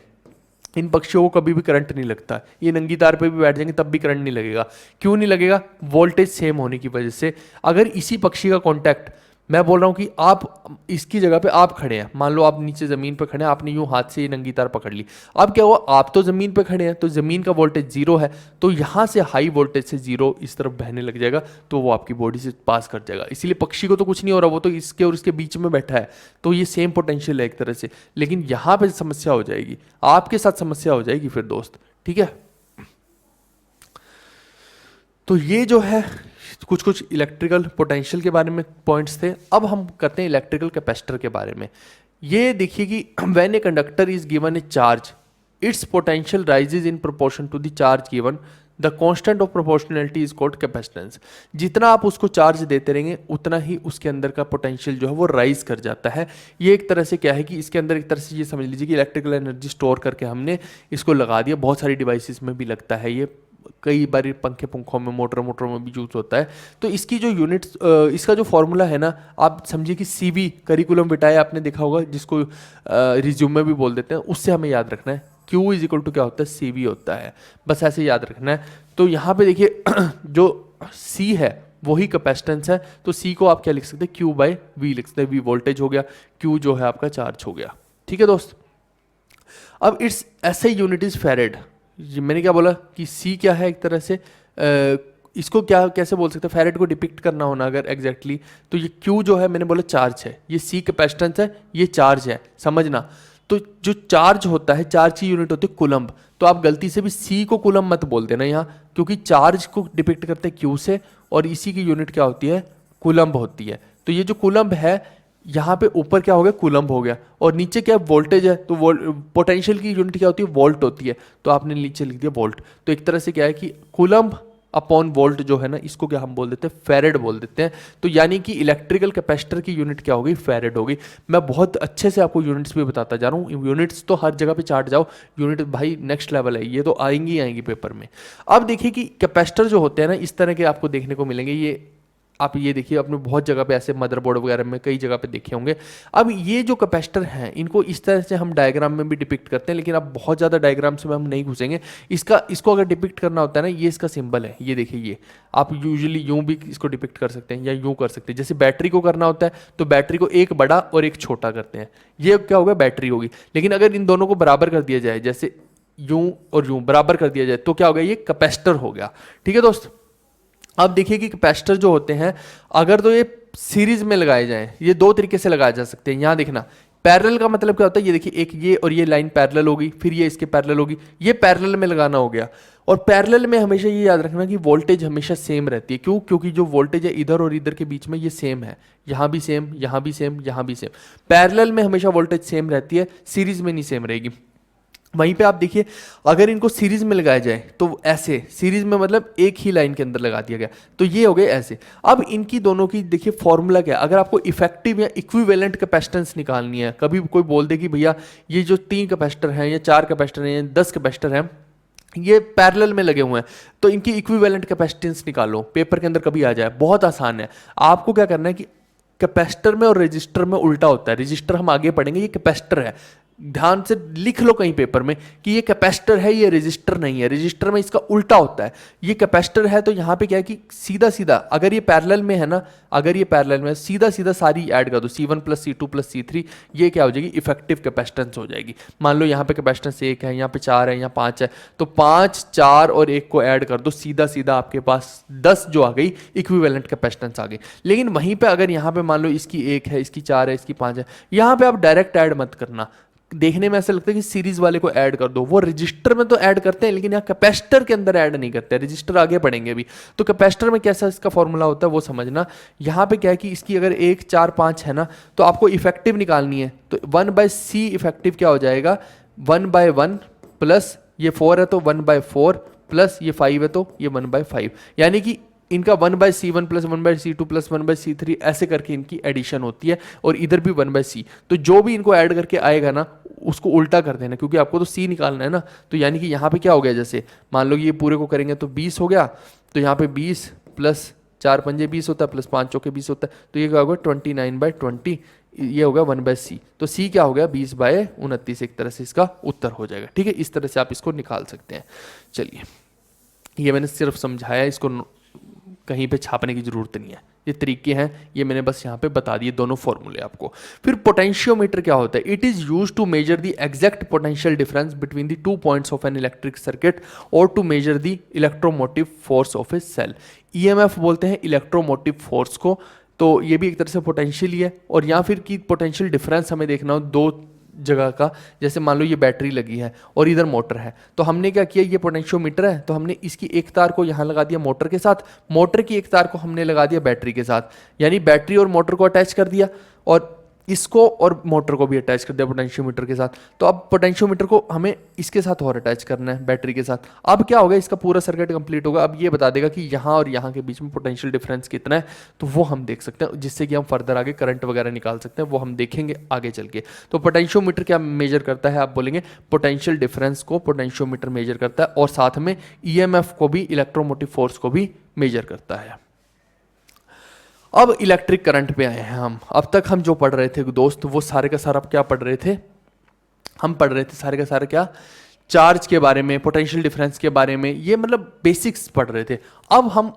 इन पक्षियों को कभी भी करंट नहीं लगता। ये नंगी तार पे भी बैठ जाएंगे तब भी करंट नहीं लगेगा। क्यों नहीं लगेगा? वोल्टेज सेम होने की वजह से। अगर इसी पक्षी का कॉन्टैक्ट, मैं बोल रहा हूँ कि आप इसकी जगह पे आप खड़े हैं, मान लो आप नीचे ज़मीन पे खड़े हैं, आपने यूँ हाथ से ये नंगी तार पकड़ ली। अब क्या हुआ, आप तो ज़मीन पे खड़े हैं, तो ज़मीन का वोल्टेज जीरो है, तो यहाँ से हाई वोल्टेज से जीरो इस तरफ बहने लग जाएगा, तो वो आपकी बॉडी से पास कर जाएगा। इसीलिए पक्षी को तो कुछ नहीं हो रहा, वो तो इसके और इसके बीच में बैठा है, तो ये सेम पोटेंशियल है एक तरह से। लेकिन यहाँ पर समस्या हो जाएगी, आपके साथ समस्या हो जाएगी फिर दोस्त, ठीक है। तो ये जो है कुछ इलेक्ट्रिकल पोटेंशियल के बारे में पॉइंट्स थे। अब हम करते हैं इलेक्ट्रिकल कैपेसिटर के बारे में। ये देखिए कि when a conductor is given a charge, its potential rises in proportion to the charge given. The constant of proportionality is called capacitance. जितना आप उसको चार्ज देते रहेंगे उतना ही उसके अंदर का पोटेंशियल जो है वो राइज कर जाता है। ये एक तरह से क्या है कि इसके अंदर एक तरह से ये समझ लीजिए कि इलेक्ट्रिकल एनर्जी स्टोर करके हमने इसको लगा दिया। बहुत सारी डिवाइसेस में भी लगता है ये, कई बार पंखों में, मोटरों में भी यूज होता है। तो इसकी जो यूनिट्स, इसका जो फॉर्मूला है ना, आप समझिए कि CV करिकुलम विटाए आपने देखा होगा, जिसको रिज्यूमे भी बोल देते हैं, उससे हमें याद रखना है। Q इज इक्वल टू क्या होता है, CV होता है, बस ऐसे याद रखना है। तो यहाँ पे देखिए जो C है वही कैपेसिटेंस है, तो C को आप क्या लिख सकते हैं, Q/V लिख सकते हैं। V वोल्टेज हो गया, Q जो है आपका चार्ज हो गया, ठीक है दोस्त। अब इट्स ऐसे यूनिट इज फैरेड। मैंने क्या बोला कि C क्या है, एक तरह से इसको क्या कैसे बोल सकते हैं, फैरेड को डिपिक्ट करना होना अगर एग्जैक्टली, तो ये Q जो है मैंने बोला चार्ज है, ये C कैपेसिटेंस है, ये चार्ज है, समझना। तो जो चार्ज होता है, चार्ज की यूनिट होती है कूलम्ब। तो आप गलती से भी सी को कूलम्ब मत बोल देना यहाँ, क्योंकि चार्ज को डिपिक्ट करते हैं क्यू से, और इसी की यूनिट क्या होती है, कूलम्ब होती है। तो ये जो कूलम्ब है, यहाँ पे ऊपर क्या हो गया, कूलम्ब हो गया, और नीचे क्या वोल्टेज है, तो पोटेंशियल की यूनिट क्या होती है, वोल्ट होती है, तो आपने नीचे लिख दिया वोल्ट। तो एक तरह से क्या है कि कूलम्ब अपॉन वोल्ट जो है ना, इसको क्या हम बोल देते हैं, फेरेड बोल देते हैं। तो यानी कि इलेक्ट्रिकल कैपेसिटर की यूनिट क्या होगी, फेरेड होगी। मैं बहुत अच्छे से आपको यूनिट्स भी बताता जा रहा हूँ, यूनिट्स तो हर जगह पे चार्ट जाओ, यूनिट भाई नेक्स्ट लेवल है, ये तो आएंगी ही आएंगी पेपर में। अब देखिए कि कैपेसिटर जो होते हैं ना, इस तरह के आपको देखने को मिलेंगे। ये आप ये देखिए, आपने बहुत जगह पे ऐसे मदरबोर्ड वगैरह में कई जगह पे देखे होंगे। अब ये जो कैपेसिटर हैं, इनको इस तरह से हम डायग्राम में भी डिपिक्ट करते हैं, लेकिन अब बहुत ज़्यादा डायग्राम्स में हम नहीं घुसेंगे। इसको अगर डिपिक्ट करना होता है ना, ये इसका सिंबल है, ये देखिए, ये आप यूजुअली यूँ भी इसको डिपिक्ट कर सकते हैं या यूँ कर सकते हैं। जैसे बैटरी को करना होता है तो बैटरी को एक बड़ा और एक छोटा करते हैं, ये क्या होगा, बैटरी होगी। लेकिन अगर इन दोनों को बराबर कर दिया जाए, जैसे यूँ और यूँ बराबर कर दिया जाए, तो क्या होगा, ये कैपेसिटर हो गया। ठीक है दोस्त। अब देखिए कि कैपेसिटर जो होते हैं, अगर तो ये सीरीज में लगाए जाएं, ये दो तरीके से लगाए जा सकते हैं। यहां देखना, पैरेलल का मतलब क्या होता है, ये देखिए, एक ये और ये लाइन पैरेलल होगी, फिर ये इसके पैरेलल होगी, ये पैरेलल में लगाना हो गया। और पैरेलल में हमेशा ये याद रखना कि वोल्टेज हमेशा सेम रहती है। क्यों? क्योंकि जो वोल्टेज है इधर और इधर के बीच में, ये सेम है, यहां भी सेम, यहां भी सेम, यहां भी सेम। पैरेलल में हमेशा वोल्टेज सेम रहती है, सीरीज में नहीं सेम रहेगी। वहीं पे आप देखिए, अगर इनको सीरीज में लगाया जाए तो ऐसे, सीरीज में मतलब एक ही लाइन के अंदर लगा दिया गया, तो ये हो गए ऐसे। अब इनकी दोनों की देखिए फॉर्मूला क्या है। अगर आपको इफेक्टिव या इक्विवेलेंट कैपेसिटेंस निकालनी है, कभी कोई बोल दे कि भैया ये जो 3 कैपेसिटर हैं या 4 कैपेसिटर हैं या 10 कैपेसिटर हैं, ये पैरेलल में लगे हुए हैं, तो इनकी इक्विवेलेंट कैपेसिटेंस निकालो, पेपर के अंदर कभी आ जाए। बहुत आसान है। आपको क्या करना है कि कैपेसिटर में और रजिस्टर में उल्टा होता है। रजिस्टर हम आगे पढ़ेंगे, ये कैपेसिटर है। ध्यान से लिख लो कहीं पेपर में कि ये कैपेसिटर है, ये रजिस्टर नहीं है। रजिस्टर में इसका उल्टा होता है, ये कैपेसिटर है। तो यहाँ पे क्या है कि सीधा सीधा, अगर ये पैरेलल में है ना, अगर ये पैरेलल में, सीधा सीधा सारी ऐड कर दो, C1 + C2 + C3, ये क्या हो जाएगी, इफेक्टिव कैपेसिटेंस हो जाएगी। मान लो यहाँ पे कैपेसिटेंस 1 है, यहाँ पे 4 है, यहाँ 5 है, तो 5, 4 और 1 को ऐड कर दो, सीधा सीधा आपके पास 10 जो आ गई, इक्विवेलेंट कैपेसिटेंस आ गई। लेकिन वहीं पे अगर यहाँ पे मान लो इसकी 1 है, इसकी 4 है, इसकी 5 है, यहाँ पे आप डायरेक्ट ऐड मत करना। देखने में ऐसा लगता है कि सीरीज वाले को ऐड कर दो, वो रजिस्टर में तो ऐड करते हैं, लेकिन यहाँ कैपेसिटर के अंदर ऐड नहीं करते। रजिस्टर आगे पढ़ेंगे भी, तो कैपेसिटर में कैसा इसका फॉर्मूला होता है वो समझना। यहाँ पे क्या है कि इसकी अगर 1, 4, 5 है ना, तो आपको इफेक्टिव निकालनी है, तो 1/c इफेक्टिव क्या हो जाएगा, 1/1 प्लस ये 4 है तो 1/4 प्लस ये 5 है तो ये 1/5, यानी कि इनका 1/C1 + 1/C2 + 1/C3 ऐसे करके इनकी एडिशन होती है, और इधर भी 1/C। तो जो भी इनको ऐड करके आएगा ना, उसको उल्टा कर देना, क्योंकि आपको तो C निकालना है ना। तो यानी कि यहाँ पे क्या हो गया, जैसे मान लो ये पूरे को करेंगे तो 20 हो गया, तो यहाँ पे 20 + 4 पंजे 20 होता है, + 5 चौके 20 होता है, तो ये क्या होगा 29/20, ये होगा 1/C। तो C क्या हो गया, 20/29, एक तरह से इसका उत्तर हो जाएगा। ठीक है, इस तरह से आप इसको निकाल सकते हैं। चलिए, ये मैंने सिर्फ समझाया, इसको कहीं पे छापने की जरूरत नहीं है, ये तरीके हैं, ये मैंने बस यहाँ पे बता दिए दोनों फॉर्मूले आपको। फिर पोटेंशियोमीटर क्या होता है, it is used to measure the exact potential difference between the 2 points of an electric circuit और to measure the electromotive force of a cell. EMF बोलते हैं इलेक्ट्रोमोटिव फोर्स को, तो ये भी एक तरह से पोटेंशियल ही है। और या फिर की पोटेंशियल डिफरेंस हमें देखना हो दो जगह का, जैसे मान लो ये बैटरी लगी है और इधर मोटर है, तो हमने क्या किया, ये पोटेंशियोमीटर है, तो हमने इसकी एक तार को यहाँ लगा दिया मोटर के साथ, मोटर की एक तार को हमने लगा दिया बैटरी के साथ, यानी बैटरी और मोटर को अटैच कर दिया, और इसको और मोटर को भी अटैच कर दिया पोटेंशियोमीटर के साथ। तो अब पोटेंशियोमीटर को हमें इसके साथ और अटैच करना है, बैटरी के साथ। अब क्या होगा, इसका पूरा सर्किट कंप्लीट होगा। अब ये बता देगा कि यहाँ और यहाँ के बीच में पोटेंशियल डिफरेंस कितना है, तो वो हम देख सकते हैं, जिससे कि हम फर्दर आगे करंट वगैरह निकाल सकते हैं, वो हम देखेंगे आगे चल के। तो पोटेंशियोमीटर क्या मेजर करता है, आप बोलेंगे पोटेंशियल डिफरेंस को पोटेंशियोमीटर मेजर करता है, और साथ में ईएमएफ को भी, इलेक्ट्रोमोटिव फोर्स को भी मेजर करता है। अब इलेक्ट्रिक करंट पे आए हैं हम। अब तक हम जो पढ़ रहे थे दोस्त, वो सारे का सारा क्या पढ़ रहे थे, हम पढ़ रहे थे सारे का सारा क्या, चार्ज के बारे में, पोटेंशियल डिफरेंस के बारे में, ये मतलब बेसिक्स पढ़ रहे थे। अब हम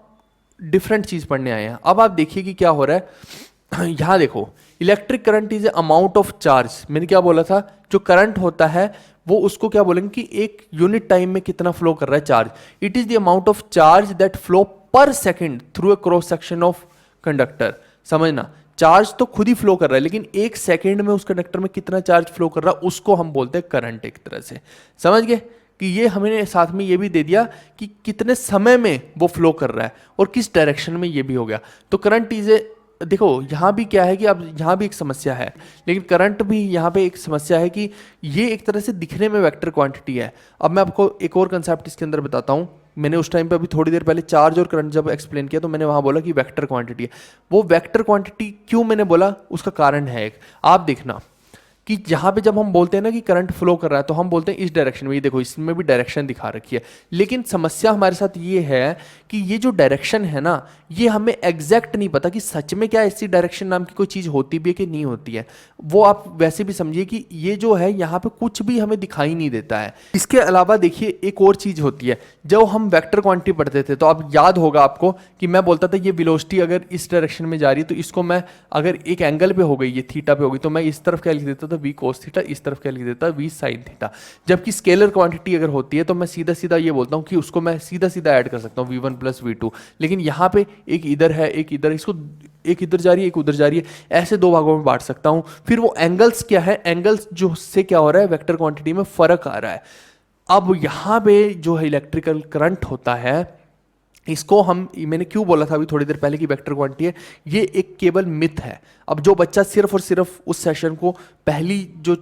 डिफरेंट चीज पढ़ने आए हैं। अब आप देखिए कि क्या हो रहा है, यहां देखो, electric current is a amount of charge. मैंने क्या बोला था, जो करंट होता है वो उसको क्या बोलेंगे कि एक यूनिट टाइम में कितना फ्लो कर रहा है charge. It is the amount of charge that flow per second through a cross section of conductor. समझना, चार्ज तो खुद ही फ्लो कर रहा है, लेकिन एक सेकेंड में उस कंडक्टर में कितना चार्ज फ्लो कर रहा है उसको हम बोलते हैं करंट। एक तरह से समझ गए कि ये हमने साथ में ये भी दे दिया कि कितने समय में वो फ्लो कर रहा है और किस डायरेक्शन में, ये भी हो गया। तो करंट इज ए, देखो यहाँ भी क्या है कि अब यहाँ भी एक समस्या है, लेकिन करंट भी यहाँ पे एक समस्या है कि ये एक तरह से दिखने में वेक्टर क्वांटिटी है। अब मैं आपको एक और कंसेप्ट इसके अंदर बताता हूँ। मैंने उस टाइम पे अभी थोड़ी देर पहले चार्ज और करंट जब एक्सप्लेन किया तो मैंने वहाँ बोला कि वेक्टर क्वांटिटी है। वो वेक्टर क्वांटिटी क्यों मैंने बोला, उसका कारण है एक, आप देखना कि जहाँ पे जब हम बोलते हैं ना कि करंट फ्लो कर रहा है तो हम बोलते हैं इस डायरेक्शन में, ये देखो इसमें भी डायरेक्शन दिखा रखी है, लेकिन समस्या हमारे साथ ये है कि ये जो डायरेक्शन है ना, ये हमें एग्जैक्ट नहीं पता कि सच में क्या ऐसी डायरेक्शन नाम की कोई चीज़ होती भी है कि नहीं होती है। वो आप वैसे भी समझिए कि ये जो है यहाँ पे कुछ भी हमें दिखाई नहीं देता है। इसके अलावा देखिए एक और चीज़ होती है, जब हम वेक्टर क्वांटिटी पढ़ते थे तो अब याद होगा आपको कि मैं बोलता था ये वेलोसिटी अगर इस डायरेक्शन में जा रही है तो इसको मैं अगर एक एंगल पे हो गई, ये थीटा पे हो गई, तो मैं इस तरफ क्या लिख देता था, वी कोस थीटा, इस तरफ क्या लिख देता वी साइन थीटा। जबकि स्केलर क्वांटिटी अगर होती है तो मैं सीधा सीधा ये बोलता हूँ कि उसको मैं सीधा सीधा ऐड कर सकता हूँ v1 प्लस v2, लेकिन यहाँ पे एक इधर है एक इधर, इसको एक इधर जा रही है एक उधर जा रही है, ऐसे दो भागों में बांट सकता हूँ। फिर वो एंगल्स क्या है, एंगल्स जो से क्या हो रहा है, वेक्टर क्वांटिटी में फर्क आ रहा है। अब यहाँ पे जो है इलेक्ट्रिकल करंट होता है, इसको हम, मैंने क्यों बोला था अभी थोड़ी देर पहले कि वेक्टर क्वांटिटी है, ये एक केवल मिथ है। अब जो बच्चा सिर्फ और सिर्फ उस सेशन को पहली जो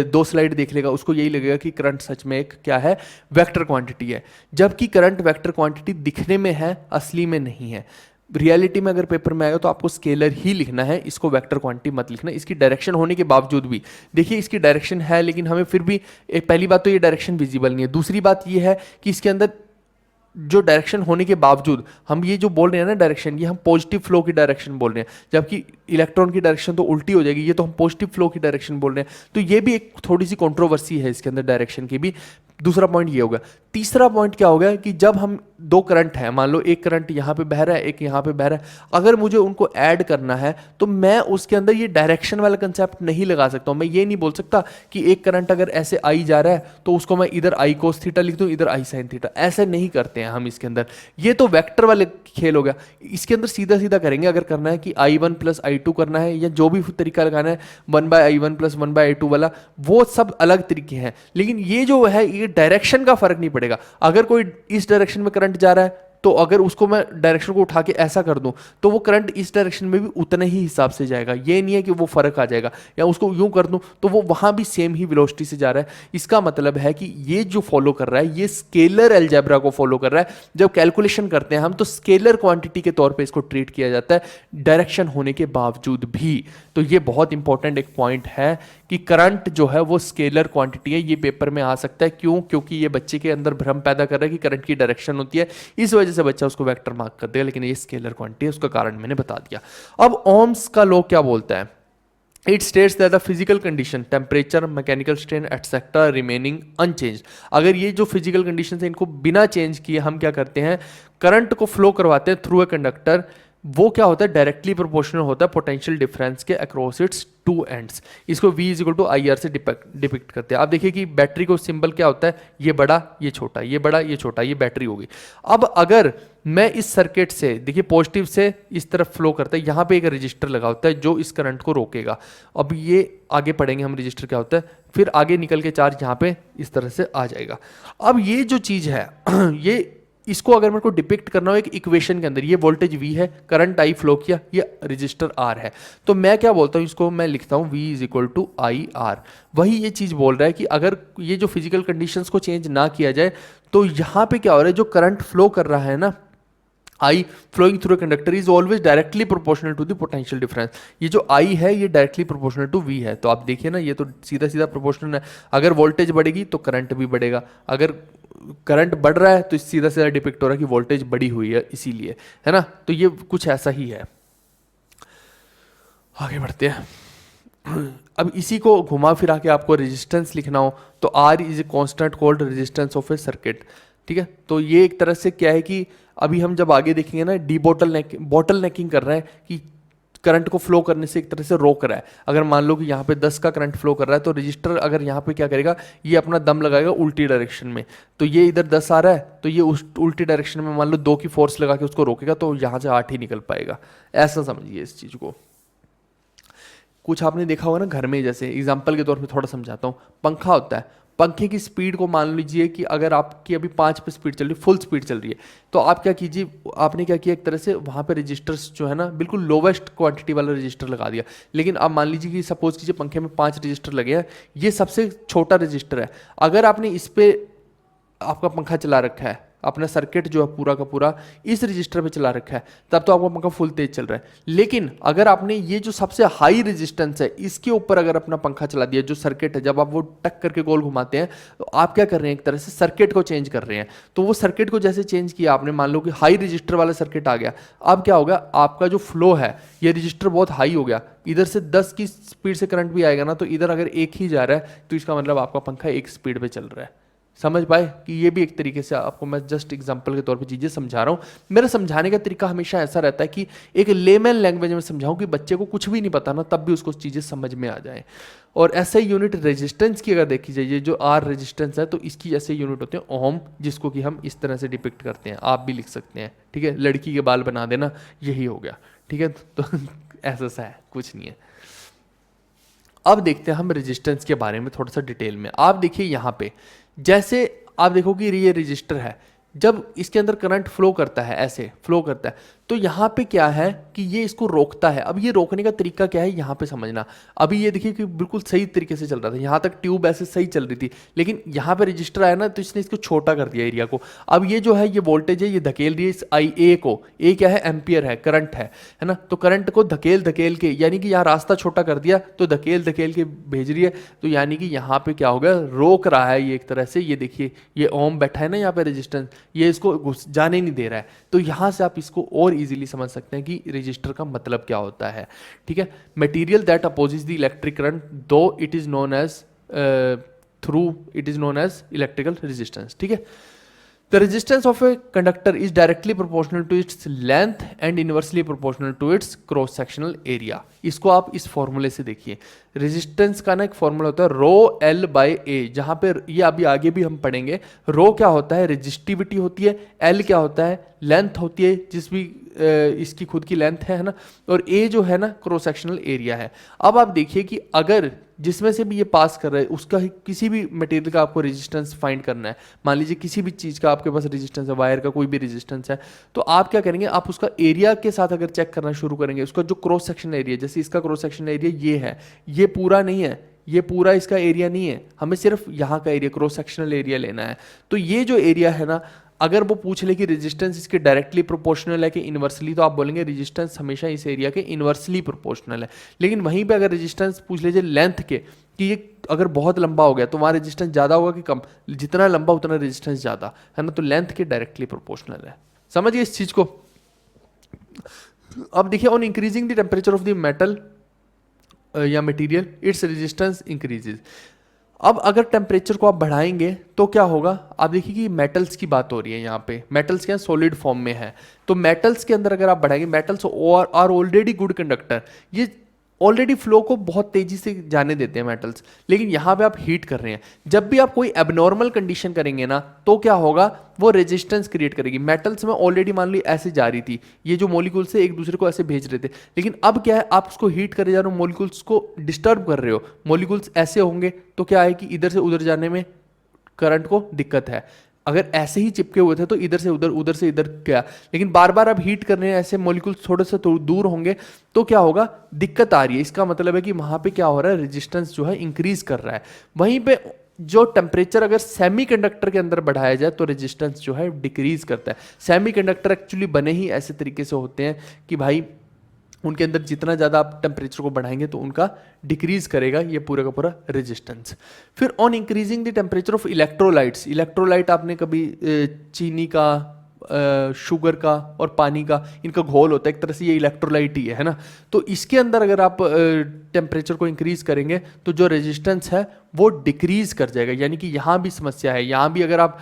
2 स्लाइड देख लेगा उसको यही लगेगा कि करंट सच में एक क्या है, वेक्टर क्वांटिटी है, जबकि करंट वेक्टर क्वांटिटी दिखने में है, असली में नहीं है। रियलिटी में अगर पेपर में आएगा तो आपको स्केलर ही लिखना है, इसको वेक्टर क्वांटिटी मत लिखना। इसकी डायरेक्शन होने के बावजूद भी, देखिए इसकी डायरेक्शन है लेकिन हमें फिर भी, पहली बात तो ये डायरेक्शन विजिबल नहीं है, दूसरी बात ये है कि इसके अंदर जो डायरेक्शन होने के बावजूद हम ये जो बोल रहे हैं ना डायरेक्शन, ये हम पॉजिटिव फ्लो की डायरेक्शन बोल रहे हैं, जबकि इलेक्ट्रॉन की डायरेक्शन तो उल्टी हो जाएगी, ये तो हम पॉजिटिव फ्लो की डायरेक्शन बोल रहे हैं। तो ये भी एक थोड़ी सी कंट्रोवर्सी है इसके अंदर डायरेक्शन की भी। दूसरा पॉइंट ये होगा। तीसरा पॉइंट क्या होगा कि जब हम दो करंट हैं, मान लो एक करंट यहाँ पे बह रहा है एक यहाँ पे बह रहा है, अगर मुझे उनको ऐड करना है तो मैं उसके अंदर ये डायरेक्शन वाला कंसेप्ट नहीं लगा सकता हूँ। मैं ये नहीं बोल सकता कि एक करंट अगर ऐसे आई जा रहा है तो उसको मैं इधर आई कोस थीटा लिख दूँ इधर आई साइन थीटा, ऐसे नहीं करते हैं हम इसके अंदर। ये तो वेक्टर वाले खेल हो गया। इसके अंदर सीधा सीधा करेंगे अगर करना है कि i1 प्लस i2 करना है या जो भी तरीका लगाना है 1/i1 प्लस 1/i2 वाला, वो सब अलग तरीके हैं। लेकिन ये जो है ये डायरेक्शन का फर्क नहीं पड़ेगा। अगर कोई इस डायरेक्शन में करंट जा रहा है तो अगर उसको मैं डायरेक्शन को उठा के ऐसा कर दूं तो वो करंट इस डायरेक्शन में भी उतने ही हिसाब से जाएगा। ये नहीं है कि वो फर्क आ जाएगा, या उसको यूं कर दूं तो वो वहां भी सेम ही वेलोसिटी से जा रहा है। इसका मतलब है कि ये जो फॉलो कर रहा है ये स्केलर अलजेब्रा को फॉलो कर रहा है। जब कैलकुलेशन करते हैं हम तो स्केलर क्वांटिटी के तौर पे इसको ट्रीट किया जाता है डायरेक्शन होने के बावजूद भी। तो ये बहुत इंपॉर्टेंट एक पॉइंट है कि करंट जो है वो स्केलर क्वांटिटी है। ये पेपर में आ सकता है, क्यों? क्योंकि ये बच्चे के अंदर भ्रम पैदा कर रहा है कि करंट की डायरेक्शन होती है, इस वजह से बच्चा उसको वेक्टर मार्क कर देगा, लेकिन ये स्केलर क्वांटिटी है। उसका कारण मैंने बता दिया। अब ओम्स का लॉ क्या बोलता है? It states that the physical condition temperature mechanical strain etcetera remaining unchange. अगर ये जो फिजिकल कंडीशन है इनको बिना चेंज किए हम क्या करते हैं, करंट को फ्लो करवाते हैं थ्रू ए कंडक्टर, वो क्या होता है डायरेक्टली प्रोपोर्शनल होता है पोटेंशियल डिफरेंस के अक्रॉस इट्स टू एंड्स। इसको V equal to I R से डिपिक्ट करते हैं। आप देखिए कि बैटरी को सिंबल क्या होता है, ये बड़ा ये छोटा, ये बड़ा ये छोटा, ये बैटरी होगी। अब अगर मैं इस सर्किट से, देखिए पॉजिटिव से इस तरफ फ्लो करता है, यहाँ पे एक रजिस्टर लगा होता है जो इस करंट को रोकेगा। अब ये आगे पढ़ेंगे हम रजिस्टर क्या होता है, फिर आगे निकल के चार्ज यहाँ पे इस तरह से आ जाएगा। अब ये जो चीज़ है ये इसको अगर मेरे को डिपिक्ट करना हो एक इक्वेशन के अंदर, ये वोल्टेज V है, करंट I फ्लो किया, ये रजिस्टर R है, तो मैं क्या बोलता हूँ इसको, मैं लिखता हूँ V is equal to I R. वही ये चीज़ बोल रहा है कि अगर ये जो फिजिकल कंडीशंस को चेंज ना किया जाए तो यहाँ पे क्या हो रहा है, जो करंट फ्लो कर रहा है ना I flowing through a conductor is always directly proportional to the potential difference। ये जो I है ये directly proportional to V है। तो आप देखिए ना ये तो सीधा सीधा प्रोपोर्शनल है। अगर वोल्टेज बढ़ेगी तो करंट भी बढ़ेगा, अगर करंट बढ़ रहा है तो सीधा सीधा डिपिक्ट हो रहा है कि वोल्टेज बढ़ी हुई है इसीलिए, है ना। तो ये कुछ ऐसा ही है। आगे बढ़ते हैं। अब इसी को घुमा फिरा के आपको रेजिस्टेंस लिखना हो तो R is a constant called resistance of A circuit. ठीक है, तो ये एक तरह से क्या है कि अभी हम जब आगे देखेंगे ना डी बॉटल नेकिंग कर रहा है कि करंट को फ्लो करने से एक तरह से रोक रहा है। अगर मान लो कि यहाँ पे 10 का करंट फ्लो कर रहा है तो रजिस्टर अगर यहाँ पे क्या करेगा, ये अपना दम लगाएगा उल्टी डायरेक्शन में, तो ये इधर 10 आ रहा है तो ये उस उल्टी डायरेक्शन में मान लो 2 की फोर्स लगा के उसको रोकेगा, तो यहाँ से 8 ही निकल पाएगा। ऐसा समझिए इस चीज़ को। कुछ आपने देखा होगा ना घर में, जैसे एग्जाम्पल के तौर पे थोड़ा समझाता हूँ, पंखा होता है, पंखे की स्पीड को मान लीजिए कि अगर आपकी अभी 5 पे स्पीड चल रही है, फुल स्पीड चल रही है, तो आप क्या कीजिए, आपने क्या किया, एक तरह से वहाँ पे रजिस्टर्स जो है ना बिल्कुल लोवेस्ट क्वांटिटी वाला रजिस्टर लगा दिया। लेकिन आप मान लीजिए कि सपोज कीजिए पंखे में 5 रजिस्टर लगे हैं, ये सबसे छोटा रजिस्टर है, अगर आपने इस पे आपका पंखा चला रखा है, अपना सर्किट जो है पूरा का पूरा इस रजिस्टर पे चला रखा है, तब तो आपका पंखा फुल तेज चल रहा है। लेकिन अगर आपने ये जो सबसे हाई रेजिस्टेंस है इसके ऊपर अगर अपना पंखा चला दिया, जो सर्किट है, जब आप वो टक करके गोल घुमाते हैं तो आप क्या कर रहे हैं, एक तरह से सर्किट को चेंज कर रहे हैं। तो वो सर्किट को जैसे चेंज किया आपने, मान लो कि हाई रजिस्टर वाला सर्किट आ गया, अब क्या होगा, आपका जो फ्लो है ये रजिस्टर बहुत हाई हो गया, इधर से 10 की स्पीड से करंट भी आएगा ना, तो इधर अगर एक ही जा रहा है तो इसका मतलब आपका पंखा एक स्पीड पे चल रहा है। समझ पाए कि ये भी एक तरीके से आपको मैं जस्ट एग्जांपल के तौर पे चीज़ें समझा रहा हूँ। मेरा समझाने का तरीका हमेशा ऐसा रहता है कि एक लेमन लैंग्वेज में समझाऊं कि बच्चे को कुछ भी नहीं पता ना, तब भी उसको चीज़ें समझ में आ जाए। और ऐसा ही यूनिट रेजिस्टेंस की अगर देखी जाए, जो आर रेजिस्टेंस है, तो इसकी ऐसे यूनिट होते हैं ओम, जिसको कि हम इस तरह से डिपिक्ट करते हैं, आप भी लिख सकते हैं, ठीक है, लड़की के बाल बना देना, यही हो गया, ठीक है। तो ऐसा सा है, कुछ नहीं है। अब देखते हैं हम रेजिस्टेंस के बारे में थोड़ा सा डिटेल में। आप देखिए यहाँ पे, जैसे आप देखो कि ये रजिस्टर है, जब इसके अंदर करंट फ्लो करता है, ऐसे फ्लो करता है, तो यहाँ पे क्या है कि ये इसको रोकता है। अब ये रोकने का तरीका क्या है यहाँ पे समझना। अभी ये देखिए कि बिल्कुल सही तरीके से चल रहा था, यहाँ तक ट्यूब ऐसे सही चल रही थी, लेकिन यहाँ पे रजिस्टर आया ना तो इसने इसको छोटा कर दिया एरिया को। अब ये जो है ये वोल्टेज है, ये धकेल रही है इस आई ए को, ए क्या है, एम्पियर है, करंट है ना, तो करंट को धकेल धकेल के, यानी कि यहाँ रास्ता छोटा कर दिया तो धकेल धकेल के भेज रही है, तो यानी कि यहाँ पे क्या होगा, रोक रहा है ये एक तरह से। ये देखिए ये ओम बैठा है ना यहाँ पे रेजिस्टेंस, ये इसको घुस जाने नहीं दे रहा है। तो यहाँ से आप इसको और इजीली समझ सकते हैं कि रजिस्टर का मतलब क्या होता है, ठीक है। Material that opposes the electric current though it is known as through it is known as electrical resistance, ठीक है। The resistance of a conductor is directly proportional to its length and inversely proportional to its cross sectional area. इसको आप इस फॉर्मूले से देखिए, resistance का ना एक फॉर्मूला होता है रो एल बाई ए, जहां पे ये अभी आगे भी हम पढ़ेंगे। रो क्या होता है, रेजिस्टिविटी होती है, एल क्या होता है, लेंथ होती है, जिस भी इसकी खुद की लेंथ है ना, और ए जो है ना क्रॉस सेक्शनल एरिया है। अब आप देखिए कि अगर जिसमें से भी ये पास कर रहा है उसका किसी भी मटेरियल का आपको रेजिस्टेंस फाइंड करना है, मान लीजिए किसी भी चीज़ का आपके पास रेजिस्टेंस है, वायर का कोई भी रेजिस्टेंस है, तो आप क्या करेंगे, आप उसका एरिया के साथ अगर चेक करना शुरू करेंगे, उसका जो क्रॉस सेक्शन एरिया, जैसे इसका क्रॉस सेक्शन एरिया ये है, ये पूरा नहीं है, ये पूरा इसका एरिया नहीं है, हमें सिर्फ यहाँ का एरिया क्रॉस सेक्शनल एरिया लेना है। तो ये जो एरिया है ना, अगर वो पूछ ले कि रेजिस्टेंस इसके डायरेक्टली प्रोपोर्शनल है कि इन्वर्सली, तो आप बोलेंगे रेजिस्टेंस हमेशा इस एरिया के इन्वर्सली प्रोपोर्शनल है। लेकिन वहीं पे अगर रेजिस्टेंस पूछ लीजिए लेंथ के, कि ये अगर बहुत लंबा हो गया तो वहाँ रेजिस्टेंस ज़्यादा होगा कि कम, जितना लंबा उतना रेजिस्टेंस ज़्यादा है ना, तो लेंथ के डायरेक्टली प्रोपोर्शनल है। समझिए इस चीज़ को। अब देखिए, on increasing the temperature of the metal या मटेरियल इट्स रेजिस्टेंस इंक्रीजेज। अब अगर टेम्परेचर को आप बढ़ाएंगे तो क्या होगा, आप देखिए कि मेटल्स की बात हो रही है यहाँ पे, मेटल्स क्या सॉलिड फॉर्म में है, तो मेटल्स के अंदर अगर आप बढ़ाएंगे, metals are already good conductor, ये ऑलरेडी फ्लो को बहुत तेजी से जाने देते हैं मेटल्स, लेकिन यहाँ पे आप हीट कर रहे हैं। जब भी आप कोई एबनॉर्मल कंडीशन करेंगे ना, तो क्या होगा, वो रेजिस्टेंस क्रिएट करेगी। मेटल्स में ऑलरेडी मान ली ऐसे जा रही थी, ये जो मॉलिक्यूल से एक दूसरे को ऐसे भेज रहे थे, लेकिन अब क्या है, आप उसको हीट करे जा रहे हो, मॉलिक्यूल्स को डिस्टर्ब कर रहे हो, मॉलिक्यूल्स ऐसे होंगे तो क्या है कि इधर से उधर जाने में करंट को दिक्कत है। अगर ऐसे ही चिपके हुए थे तो इधर से उधर, उधर से इधर गया, लेकिन बार बार आप हीट कर रहे हैं, ऐसे मॉलिक्यूल्स थोड़े से दूर होंगे तो क्या होगा, दिक्कत आ रही है। इसका मतलब है कि वहां पे क्या हो रहा है, रेजिस्टेंस जो है इंक्रीज कर रहा है। वहीं पे जो टेम्परेचर अगर सेमीकंडक्टर के अंदर बढ़ाया जाए तो रेजिस्टेंस जो है डिक्रीज करता है। सेमीकंडक्टर एक्चुअली बने ही ऐसे तरीके से होते हैं कि भाई उनके अंदर जितना ज़्यादा आप टेम्परेचर को बढ़ाएंगे तो उनका डिक्रीज करेगा ये पूरा का पूरा रेजिस्टेंस। फिर on increasing the temperature of electrolytes, electrolyte आपने कभी चीनी का, शुगर का और पानी का, इनका घोल होता है, एक तरह से ये इलेक्ट्रोलाइट ही है ना। तो इसके अंदर अगर आप टेम्परेचर को इंक्रीज करेंगे तो जो रेजिस्टेंस है वो डिक्रीज कर जाएगा। यानी कि यहाँ भी समस्या है, यहाँ भी अगर आप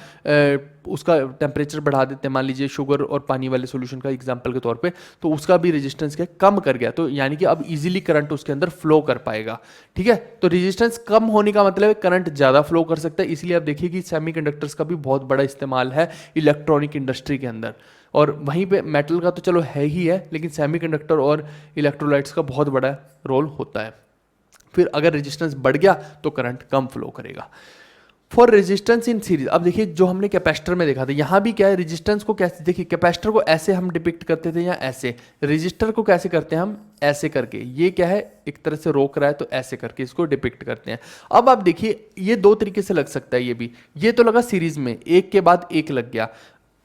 उसका टेम्परेचर बढ़ा देते हैं, मान लीजिए शुगर और पानी वाले सॉल्यूशन का एग्जांपल के तौर पे, तो उसका भी रेजिस्टेंस क्या कम कर गया, तो यानी कि अब इजीली करंट उसके अंदर फ्लो कर पाएगा। ठीक है, तो रेजिस्टेंस कम होने का मतलब है करंट ज़्यादा फ्लो कर सकता है। इसलिए आप देखिए कि सेमीकंडक्टर्स का भी बहुत बड़ा इस्तेमाल है इलेक्ट्रॉनिक इंडस्ट्री के अंदर। और वहीं पे मेटल का तो चलो है ही है, लेकिन सेमीकंडक्टर और इलेक्ट्रोलाइट्स का बहुत बड़ा रोल होता है। फिर अगर रेजिस्टेंस बढ़ गया तो करंट कम फ्लो करेगा। फॉर रेजिस्टेंस इन सीरीज, अब देखिए जो हमने कैपेसिटर में देखा था, यहाँ भी क्या है, रेजिस्टेंस को कैसे, देखिए कैपेसिटर को ऐसे हम डिपिक्ट करते थे या ऐसे, रजिस्टर को कैसे करते हैं हम, ऐसे करके, ये क्या है एक तरह से रोक रहा है तो ऐसे करके इसको डिपिक्ट करते हैं। अब आप देखिए ये दो तरीके से लग सकता है, ये भी, ये तो लगा सीरीज में, एक के बाद एक लग गया।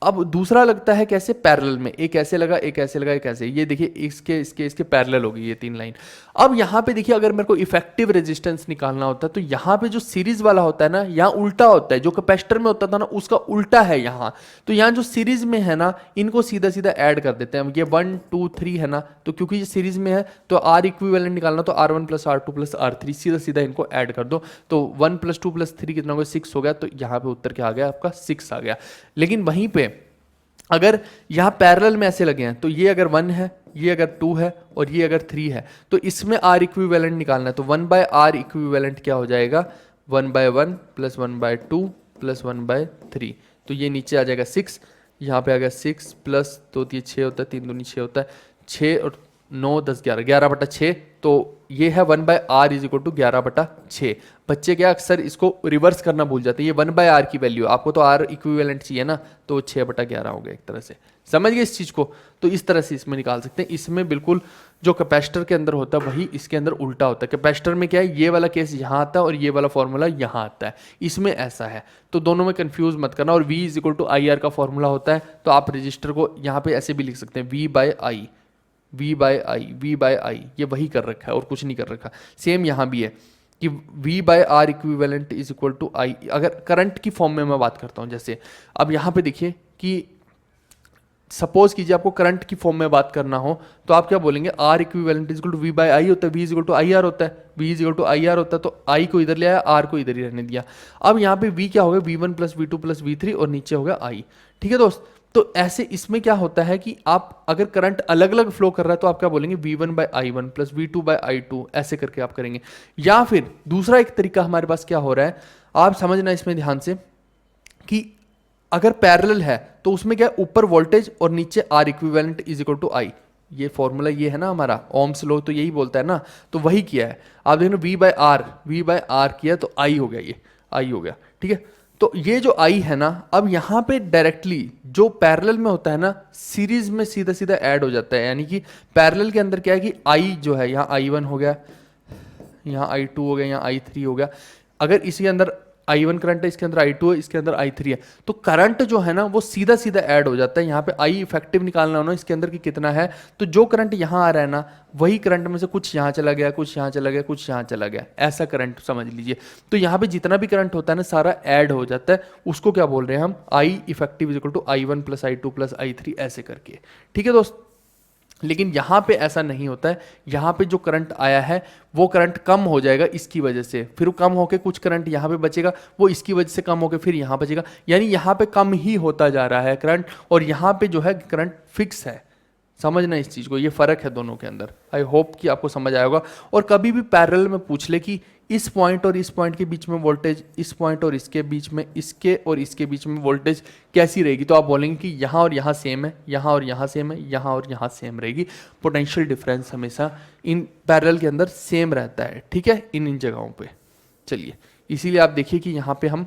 अब दूसरा लगता है कैसे, पैरेलल में, एक ऐसे लगा, एक ऐसे लगा, एक ऐसे, ये देखिए इसके इसके इसके पैरेलल होगी ये तीन लाइन। अब यहाँ पे देखिए अगर मेरे को इफेक्टिव रेजिस्टेंस निकालना होता है तो यहाँ पे जो सीरीज वाला होता है ना, यहाँ उल्टा होता है, जो कैपेसिटर में होता था ना उसका उल्टा है यहाँ। तो यहाँ जो सीरीज में है ना, इनको सीधा सीधा ऐड कर देते हैं, ये 1 2 3 है ना, तो क्योंकि ये सीरीज में है तो आर इक्विवेलेंट निकालना, तो R1 + R2 + R3 सीधा सीधा इनको ऐड कर दो, तो 1 + 2 + 3 कितना हो गया, 6 हो गया। तो यहाँ पे उत्तर क्या आ गया आपका, 6 आ गया। लेकिन वहीं पे अगर यहाँ पैरेलल में ऐसे लगे हैं तो ये अगर 1 है, ये अगर 2 है और ये अगर 3 है, तो इसमें R इक्विवेलेंट निकालना है, तो 1/R इक्विवेलेंट क्या हो जाएगा, 1/1 + 1/2 + 1/3, तो ये नीचे आ जाएगा 6, यहाँ पे आ गया 6 प्लस 2 3 6 होता है, 3 दूनी 6 होता है, 6 और 9 10 11, 11/6, तो ये है 1/R = 11/6। बच्चे क्या अक्सर इसको रिवर्स करना भूल जाते हैं, ये 1/R की वैल्यू, आपको तो R इक्विवेलेंट चाहिए ना, तो 6/11 हो गया एक तरह से, समझ गए इस चीज़ को। तो इस तरह से इसमें निकाल सकते हैं। इसमें बिल्कुल जो कैपेसिटर के अंदर होता है वही इसके अंदर उल्टा होता है। कैपेसिटर में क्या है, ये वाला केस यहाँ आता है और ये वाला फॉर्मूला यहाँ आता है, इसमें ऐसा है, तो दोनों में कंफ्यूज मत करना। और V = IR का फॉर्मूला होता है, तो आप रजिस्टर को यहाँ पे ऐसे भी लिख सकते हैं, V/I, V/I, ये वही कर रखा है और कुछ नहीं कर रखा। सेम यहाँ भी है कि V/R इक्विवेलेंट = I, अगर करंट की फॉर्म में मैं बात करता हूँ, जैसे अब यहाँ पे देखिए कि सपोज कीजिए आपको करंट की फॉर्म में बात करना हो तो आप क्या बोलेंगे, R इक्विवेलेंट = V/I होता है, V = IR होता है, V = IR होता है, तो I को इधर ले आया, R को इधर ही रहने दिया। अब यहाँ पे V क्या हो गया, V1 + V2 + V3 और नीचे हो गया I, ठीक है दोस्त। तो ऐसे इसमें क्या होता है कि आप अगर करंट अलग अलग फ्लो कर रहा है तो आप क्या बोलेंगे, V1/I1 + V2/I2, ऐसे करके आप करेंगे। या फिर दूसरा एक तरीका हमारे पास क्या हो रहा है, आप समझना इसमें ध्यान से, कि अगर पैरेलल है तो उसमें क्या है, ऊपर वोल्टेज और नीचे R इक्विवेलेंट = I, ये फॉर्मूला ये है ना हमारा, ओम्स लॉ तो यही बोलता है ना, तो वही किया है। आप देखो V/R किया तो I हो गया, ये I हो गया, ठीक है। तो ये जो I है ना, अब यहाँ पे डायरेक्टली जो पैरेलल में होता है ना, सीरीज में सीधा सीधा ऐड हो जाता है। यानी कि पैरेलल के अंदर क्या है कि I जो है, यहाँ I1 हो गया, यहाँ I2 हो गया, यहाँ I3 हो गया। अगर इसके अंदर I1 करंट है, इसके अंदर I2 है, इसके अंदर I3 है, तो करंट जो है ना वो सीधा सीधा ऐड हो जाता है। यहाँ पे I इफेक्टिव निकालना हो ना इसके अंदर की कितना है, तो जो करंट यहाँ आ रहा है ना, वही करंट में से कुछ यहाँ चला गया, कुछ यहाँ चला गया, कुछ यहाँ चला गया, ऐसा करंट समझ लीजिए। तो यहाँ पे जितना भी करंट होता है ना सारा ऐड हो जाता है, उसको क्या बोल रहे हैं हम, I effective = I1 + I2 + I3, ऐसे करके, ठीक है दोस्त। लेकिन यहाँ पे ऐसा नहीं होता है, यहाँ पे जो करंट आया है वो करंट कम हो जाएगा इसकी वजह से, फिर कम होके कुछ करंट यहाँ पे बचेगा, वो इसकी वजह से कम होके फिर यहाँ बचेगा, यानी यहाँ पे कम ही होता जा रहा है करंट, और यहाँ पे जो है करंट फिक्स है। समझना इस चीज़ को, ये फ़र्क है दोनों के अंदर। आई होप कि आपको समझ आया होगा। और कभी भी पैरेलल में पूछ ले कि इस पॉइंट और इस पॉइंट के बीच में वोल्टेज, इस पॉइंट और इसके बीच में, इसके और इसके बीच में वोल्टेज कैसी रहेगी, तो आप बोलेंगे कि यहाँ और यहाँ सेम है, यहाँ और यहाँ सेम है, यहाँ और यहाँ सेम रहेगी। पोटेंशियल डिफरेंस हमेशा इन पैरेलल के अंदर सेम रहता है, ठीक है, इन जगहों पे। चलिए, इसीलिए आप देखिए कि यहाँ पे हम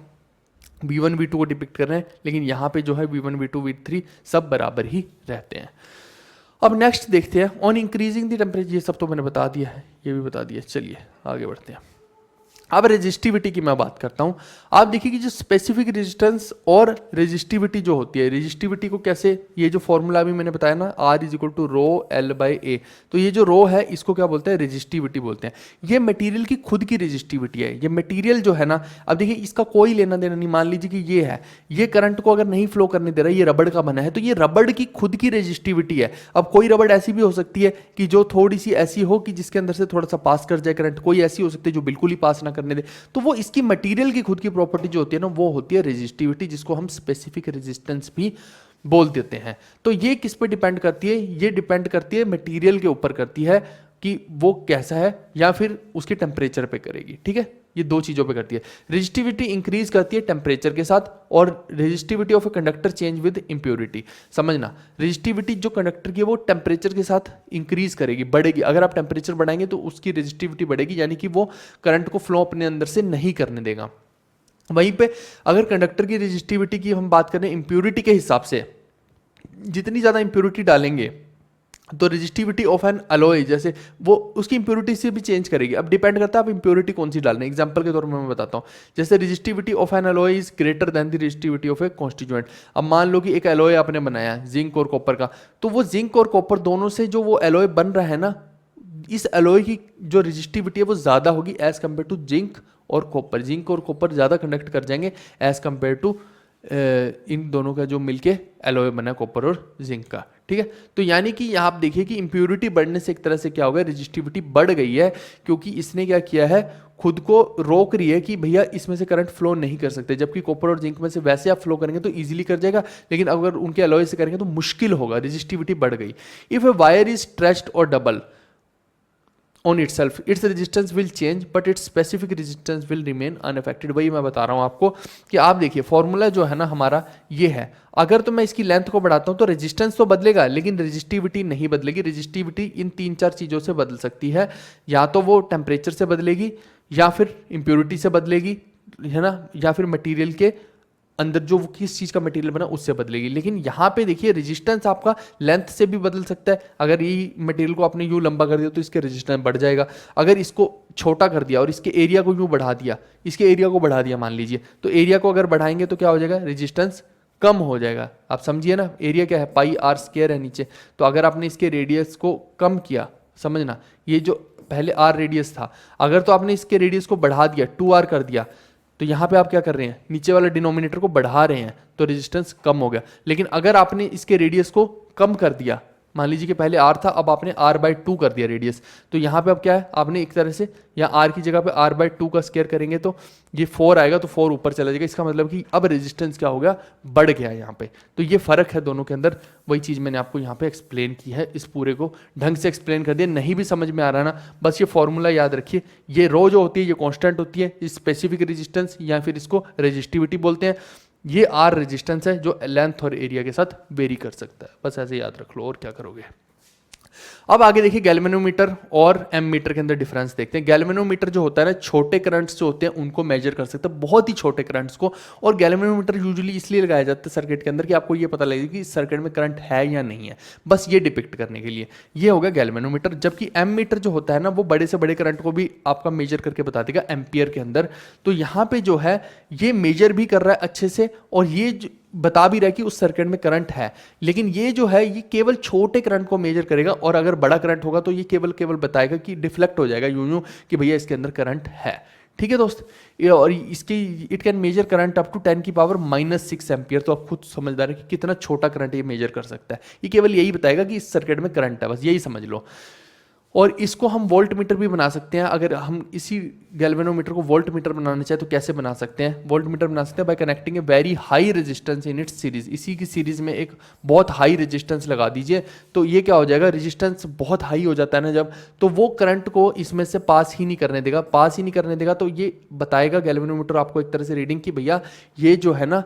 V1 V2 को डिपिक्ट कर रहे हैं, लेकिन यहाँ पे जो है V1 V2 V3 सब बराबर ही रहते हैं। अब नेक्स्ट देखते हैं, ऑन इंक्रीजिंग द टेम्परेचर, ये सब तो मैंने बता दिया है, ये भी बता दिया। चलिए आगे बढ़ते हैं। अब रेजिस्टिविटी की मैं बात करता हूं। आप देखिए कि जो स्पेसिफिक रेजिस्टेंस और रेजिस्टिविटी जो होती है, रेजिस्टिविटी को कैसे, ये जो फॉर्मूला भी मैंने बताया ना, R = ρL/A, तो ये जो रो है इसको क्या बोलते हैं, रेजिस्टिविटी बोलते हैं। ये मटेरियल की खुद की रेजिस्टिविटी है। ये मटेरियल जो है ना, अब देखिए इसका कोई लेना देना नहीं। मान लीजिए कि ये है, ये करंट को अगर नहीं फ्लो करने दे रहा है, ये रबड़ का बना है, तो ये रबड़ की खुद की रेजिस्टिविटी है। अब कोई रबड़ ऐसी भी हो सकती है कि जो थोड़ी सी ऐसी हो कि जिसके अंदर से थोड़ा सा पास कर जाए करंट, कोई ऐसी हो सकती है जो बिल्कुल ही पास ना करने दे, तो वो इसकी मटेरियल की खुद की प्रॉपर्टी जो होती है ना, वो होती है रेजिस्टिविटी, जिसको हम स्पेसिफिक रेजिस्टेंस भी बोल देते हैं। तो ये किस पे डिपेंड करती है, ये डिपेंड करती है मटेरियल के ऊपर करती है कि वो कैसा है, या फिर उसके टेम्परेचर पे करेगी, ठीक है। ये दो चीज़ों पे करती है। रेजिस्टिविटी इंक्रीज करती है टेम्परेचर के साथ, और resistivity of a conductor change with impurity. समझना, रेजिस्टिविटी जो कंडक्टर की है वो टेम्परेचर के साथ इंक्रीज करेगी, बढ़ेगी। अगर आप टेम्परेचर बढ़ाएंगे तो उसकी रेजिस्टिविटी बढ़ेगी, यानी कि वो करंट को फ्लो अपने अंदर से नहीं करने देगा। वहीं पे अगर कंडक्टर की रेजिस्टिविटी की हम बात करें इम्प्योरिटी के हिसाब से, जितनी ज़्यादा इम्प्योरिटी डालेंगे तो रेजिस्टिविटी ऑफ एन अलॉय जैसे वो उसकी इम्प्योरिटी से भी चेंज करेगी। अब डिपेंड करता है आप इम्प्योरिटी कौन सी डाल रहे हैं। एग्जांपल के तौर पर मैं बताता हूँ, जैसे resistivity of N alloy is greater than the resistivity of A constituent. अब मान लो कि एक अलॉय आपने बनाया है जिंक और कॉपर का, तो वो जिंक और कॉपर दोनों से जो वो अलॉय बन रहा है ना, इस अलॉय की जो रेजिस्टिविटी है वो ज़्यादा होगी एज कम्पेयर टू जिंक और कॉपर। जिंक और कॉपर ज़्यादा कंडक्ट कर जाएंगे एज कम्पेयर टू इन दोनों का जो मिलके एलॉय बना कॉपर और जिंक का। ठीक है, तो यानी कि यहाँ आप देखिए कि इम्प्योरिटी बढ़ने से एक तरह से क्या हो गया, रेजिस्टिविटी बढ़ गई है, क्योंकि इसने क्या किया है, खुद को रोक रही है कि भैया इसमें से करंट फ्लो नहीं कर सकते। जबकि कॉपर और जिंक में से वैसे आप फ्लो करेंगे तो इजीली कर जाएगा, लेकिन अगर उनके एलॉय से करेंगे तो मुश्किल होगा, रेजिस्टिविटी बढ़ गई। If a wire is stretched और double on itself, its resistance will change but its specific resistance will remain unaffected। वही मैं बता रहा हूँ आपको कि आप देखिए फॉर्मूला जो है ना हमारा ये है, अगर तो मैं इसकी लेंथ को बढ़ाता हूँ तो रेजिस्टेंस तो बदलेगा लेकिन रेजिस्टिविटी नहीं बदलेगी। रेजिस्टिविटी इन 3-4 चीज़ों से बदल सकती है, या तो वो टेम्परेचर से बदलेगी, या फिर इम्प्योरिटी से बदलेगी, है ना, या फिर मटीरियल के अंदर जो वो किस चीज़ का मटेरियल बना उससे बदलेगी। लेकिन यहाँ पे देखिए रेजिस्टेंस आपका लेंथ से भी बदल सकता है। अगर ये मटेरियल को आपने यूँ लंबा कर दिया तो इसके रेजिस्टेंस बढ़ जाएगा। अगर इसको छोटा कर दिया और इसके एरिया को यूँ बढ़ा दिया, इसके एरिया को बढ़ा दिया मान लीजिए, तो एरिया को अगर बढ़ाएंगे तो क्या हो जाएगा, रेजिस्टेंस कम हो जाएगा। आप समझिए ना, एरिया क्या है, पाई आर स्क्वायर है नीचे, तो अगर आपने इसके रेडियस को कम किया, समझना ये जो पहले आर रेडियस था, अगर तो आपने इसके रेडियस को बढ़ा दिया 2r कर दिया, तो यहाँ पे आप क्या कर रहे हैं, नीचे वाला डिनोमिनेटर को बढ़ा रहे हैं, तो रेजिस्टेंस कम हो गया। लेकिन अगर आपने इसके रेडियस को कम कर दिया, मान लीजिए कि पहले r था, अब आपने r/2 कर दिया रेडियस, तो यहाँ पे अब क्या है, आपने एक तरह से यहाँ r की जगह पे r/2 का स्क्वायर करेंगे तो ये 4 आएगा, तो 4 ऊपर चला जाएगा। इसका मतलब कि अब रेजिस्टेंस क्या हो गया, बढ़ गया यहाँ पे। तो ये फर्क है दोनों के अंदर, वही चीज़ मैंने आपको यहाँ पे एक्सप्लेन की है, इस पूरे को ढंग से एक्सप्लेन कर दिया। नहीं भी समझ में आ रहा ना, बस ये फॉर्मूला याद रखिए, ये रो जो होती है ये कॉन्स्टेंट होती है, स्पेसिफिक रेजिस्टेंस या फिर इसको रेजिस्टिविटी बोलते हैं। ये आर रेजिस्टेंस है जो लेंथ और एरिया के साथ वेरी कर सकता है, बस ऐसे याद रख लो। और क्या करोगे। अब आगे देखिए गैल्वेनोमीटर और एमीटर के अंदर डिफरेंस देखते हैं। गैल्वेनोमीटर जो होता है ना, छोटे करंट्स जो होते हैं उनको मेजर कर सकता है, बहुत ही छोटे करंट्स को। और गैल्वेनोमीटर यूजुअली इसलिए लगाया जाता है सर्किट के अंदर कि आपको ये पता लगे कि इस सर्किट में करंट है या नहीं है, बस ये डिपिक्ट करने के लिए। ये होगा गैल्वेनोमीटर। जबकि एमीटर जो होता है ना, वो बड़े से बड़े करंट को भी आपका मेजर करके बता देगा एम्पियर के अंदर। तो यहाँ पे जो है ये मेजर भी कर रहा है अच्छे से, और ये बता भी रहा है कि उस सर्किट में करंट है। लेकिन ये जो है ये केवल छोटे करंट को मेजर करेगा, और अगर बड़ा करंट होगा तो ये केवल बताएगा कि डिफ्लेक्ट हो जाएगा यूं कि भैया इसके अंदर करंट है। ठीक है दोस्त, और इसकी it can measure current up to 10⁻⁻6 ampere. तो आप खुद समझदार है कि कितना छोटा करंट ये मेजर कर सकता है। ये केवल यही बताएगा कि इस सर्किट में करंट है, बस यही समझ लो। और इसको हम वोल्ट मीटर भी बना सकते हैं। अगर हम इसी गैल्वेनोमीटर को वोल्ट मीटर बनाना चाहे तो कैसे बना सकते हैं, वोल्ट मीटर बना सकते हैं bye connecting a very high resistance in its series. इसी की सीरीज में एक बहुत हाई रेजिस्टेंस लगा दीजिए, तो ये क्या हो जाएगा, रेजिस्टेंस बहुत हाई हो जाता है ना जब, तो वो करंट को इसमें से पास ही नहीं करने देगा। पास ही नहीं करने देगा तो ये बताएगा गैल्वेनोमीटर आपको एक तरह से रीडिंग कि भैया ये जो है ना,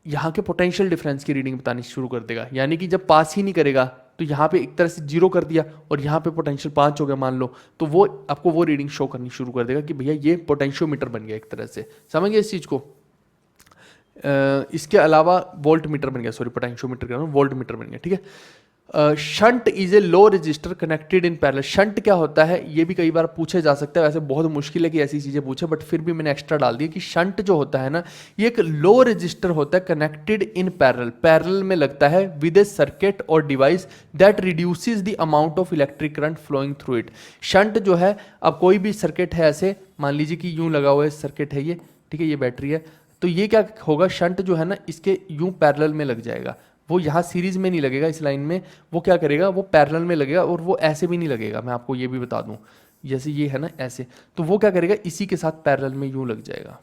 यहाँ के पोटेंशियल डिफरेंस की रीडिंग बतानी शुरू कर देगा। यानी कि जब पास ही नहीं करेगा तो यहाँ पे एक तरह से 0 कर दिया और यहाँ पे पोटेंशियल 5 हो गया मान लो, तो वो आपको वो रीडिंग शो करनी शुरू कर देगा कि भैया ये पोटेंशियोमीटर बन गया एक तरह से। समझ गए इस चीज़ को। इसके अलावा वोल्ट मीटर बन गया, सॉरी पोटेंशियोमीटर कह रहा हूँ, वोल्ट मीटर बन गया। ठीक है। Shunt is a low register connected in parallel. Shunt क्या होता है ये भी कई बार पूछे जा सकता है, वैसे बहुत मुश्किल है कि ऐसी चीजें पूछे, बट फिर भी मैंने एक्स्ट्रा डाल दिया कि शंट जो होता है ना, ये एक लो रजिस्टर होता है कनेक्टेड इन पैरेलल। पैरेलल में लगता है विद ए सर्किट और device that reduces the amount of electric current flowing through it. Shunt जो है, अब कोई भी सर्किट है ऐसे, मान लीजिए कि यूं लगा हुआ है सर्किट है ये, ठीक है, ये बैटरी है, तो ये क्या होगा, शंट जो है ना इसके यूं पैरेलल में लग जाएगा। वो यहाँ सीरीज में नहीं लगेगा इस लाइन में, वो क्या करेगा, वो पैरेलल में लगेगा, और वो ऐसे भी नहीं लगेगा। मैं आपको ये भी बता दूं, जैसे ये है ना ऐसे, तो वो क्या करेगा, इसी के साथ पैरेलल में यूं लग जाएगा।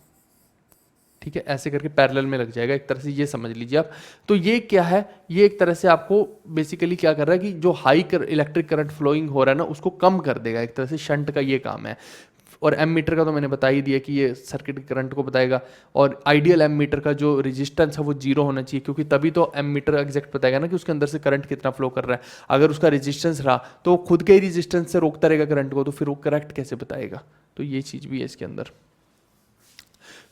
ठीक है, ऐसे करके पैरेलल में लग जाएगा, एक तरह से ये समझ लीजिए आप। तो ये क्या है, ये एक तरह से आपको बेसिकली क्या कर रहा है कि जो हाई इलेक्ट्रिक करंट फ्लोइंग हो रहा है ना उसको कम कर देगा, एक तरह से शंट का ये काम है। और एम मीटर का तो मैंने बता ही दिया कि ये सर्किट करंट को बताएगा, और आइडियल एम मीटर का जो रेजिस्टेंस है वो 0 होना चाहिए, क्योंकि तभी तो एम मीटर एग्जैक्ट बताएगा ना कि उसके अंदर से करंट कितना फ्लो कर रहा है। अगर उसका रेजिस्टेंस रहा तो वो खुद के ही रेजिस्टेंस से रोकता रहेगा करंट को, तो फिर वो करेक्ट कैसे बताएगा। तो ये चीज़ भी है इसके अंदर।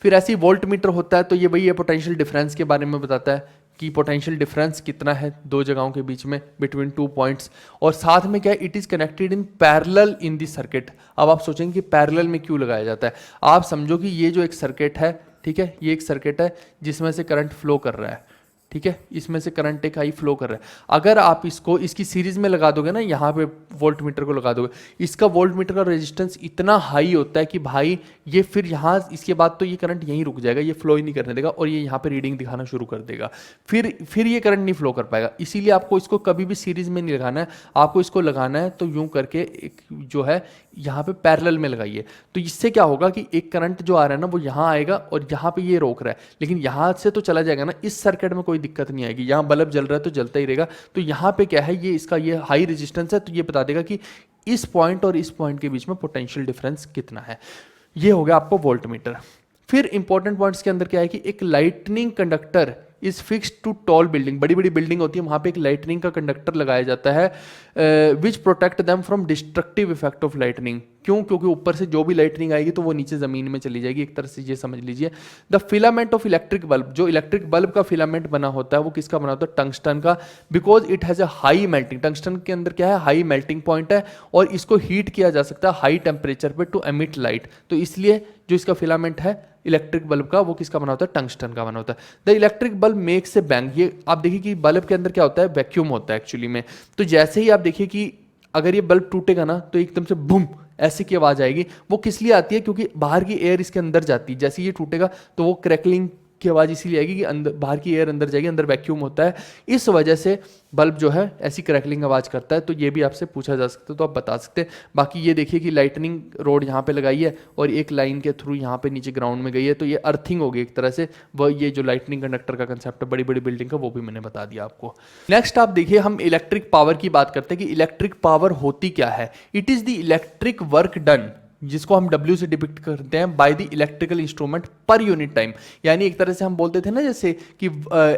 फिर ऐसे ही वोल्ट मीटर होता है, तो ये वही है पोटेंशियल डिफरेंस के बारे में बताता है कि पोटेंशियल डिफरेंस कितना है दो जगहों के बीच में, बिटवीन 2 पॉइंट्स। और साथ में क्या है, it is connected in parallel in the circuit. अब आप सोचेंगे कि पैरेलल में क्यों लगाया जाता है। आप समझो कि ये जो एक सर्किट है, ठीक है, ये एक सर्किट है जिसमें से करंट फ्लो कर रहा है, ठीक है, इसमें से करंट एक आई फ्लो कर रहा है। अगर आप इसको इसकी सीरीज में लगा दोगे ना, यहाँ पे वोल्ट मीटर को लगा दोगे, इसका वोल्ट मीटर का रेजिस्टेंस इतना हाई होता है कि भाई ये फिर यहाँ इसके बाद तो ये करंट यहीं रुक जाएगा, ये फ्लो ही नहीं करने देगा, और ये यहाँ पे रीडिंग दिखाना शुरू कर देगा, फिर ये करंट नहीं फ्लो कर पाएगा। इसीलिए आपको इसको कभी भी सीरीज में नहीं लगाना है, आपको इसको लगाना है तो यूं करके एक जो है यहाँ पे पैरेलल में लगाइए। तो इससे क्या होगा कि एक करंट जो आ रहा है ना वो यहाँ आएगा और यहाँ पे ये रोक रहा है, लेकिन यहाँ से तो चला जाएगा ना, इस सर्किट में कोई दिक्कत नहीं आएगी। यहाँ बल्ब जल रहा है तो जलता ही रहेगा। तो यहाँ पे क्या है, ये इसका ये हाई रेजिस्टेंस है, तो ये बता देगा कि इस पॉइंट और इस पॉइंट के बीच में पोटेंशियल डिफरेंस कितना है। ये हो गया आपको वोल्ट मीटर। फिर इंपॉर्टेंट पॉइंट्स के अंदर क्या है कि एक lightning conductor is fixed to tall building, बड़ी बड़ी बिल्डिंग होती है वहां पे एक लाइटनिंग का कंडक्टर लगाया जाता है, विच protect them from destructive effect of lightning. क्यों? क्योंकि ऊपर से जो भी लाइटनिंग आएगी तो वो नीचे जमीन में चली जाएगी, एक तरह से ये समझ लीजिए। The filament of electric bulb, जो इलेक्ट्रिक बल्ब का फिलामेंट बना होता है वो किसका बना होता है? टंगस्टन का, because it has a high melting, tungsten के अंदर क्या है, हाई मेल्टिंग पॉइंट है, और इसको हीट किया जा सकता है हाई टेम्परेचर पे टू एमिट लाइट। तो इसलिए जो इसका फिलामेंट है इलेक्ट्रिक बल्ब का वो किसका बना होता है? टंगस्टन का बना होता है। The electric bulb makes a bang, ये आप देखिए कि बल्ब के अंदर क्या होता है, वैक्यूम होता है एक्चुअली में। तो जैसे ही आप देखिए कि अगर ये बल्ब टूटेगा ना तो एकदम से बूम ऐसी की आवाज आएगी। वो किस लिए आती है? क्योंकि बाहर की एयर इसके अंदर जाती है, जैसे ये टूटेगा तो वो क्रैकलिंग की आवाज इसीलिए आएगी कि अंदर बाहर की एयर अंदर जाएगी, अंदर वैक्यूम होता है, इस वजह से बल्ब जो है ऐसी क्रैकलिंग आवाज करता है। तो ये भी आपसे पूछा जा सकता है, तो आप बता सकते हैं। बाकी ये देखिए कि लाइटनिंग रोड यहाँ पे लगाई है और एक लाइन के थ्रू यहाँ पे नीचे ग्राउंड में गई है, तो ये अर्थिंग होगी एक तरह से। वह ये जो लाइटनिंग कंडक्टर का कंसेप्ट है बड़ी बड़ी बिल्डिंग का, वो भी मैंने बता दिया आपको। नेक्स्ट आप देखिए, हम इलेक्ट्रिक पावर की बात करते हैं कि इलेक्ट्रिक पावर होती क्या है। It is the electric work done, जिसको हम W से डिपिक्ट करते हैं, by the electrical instrument per unit time. यानी एक तरह से हम बोलते थे ना जैसे कि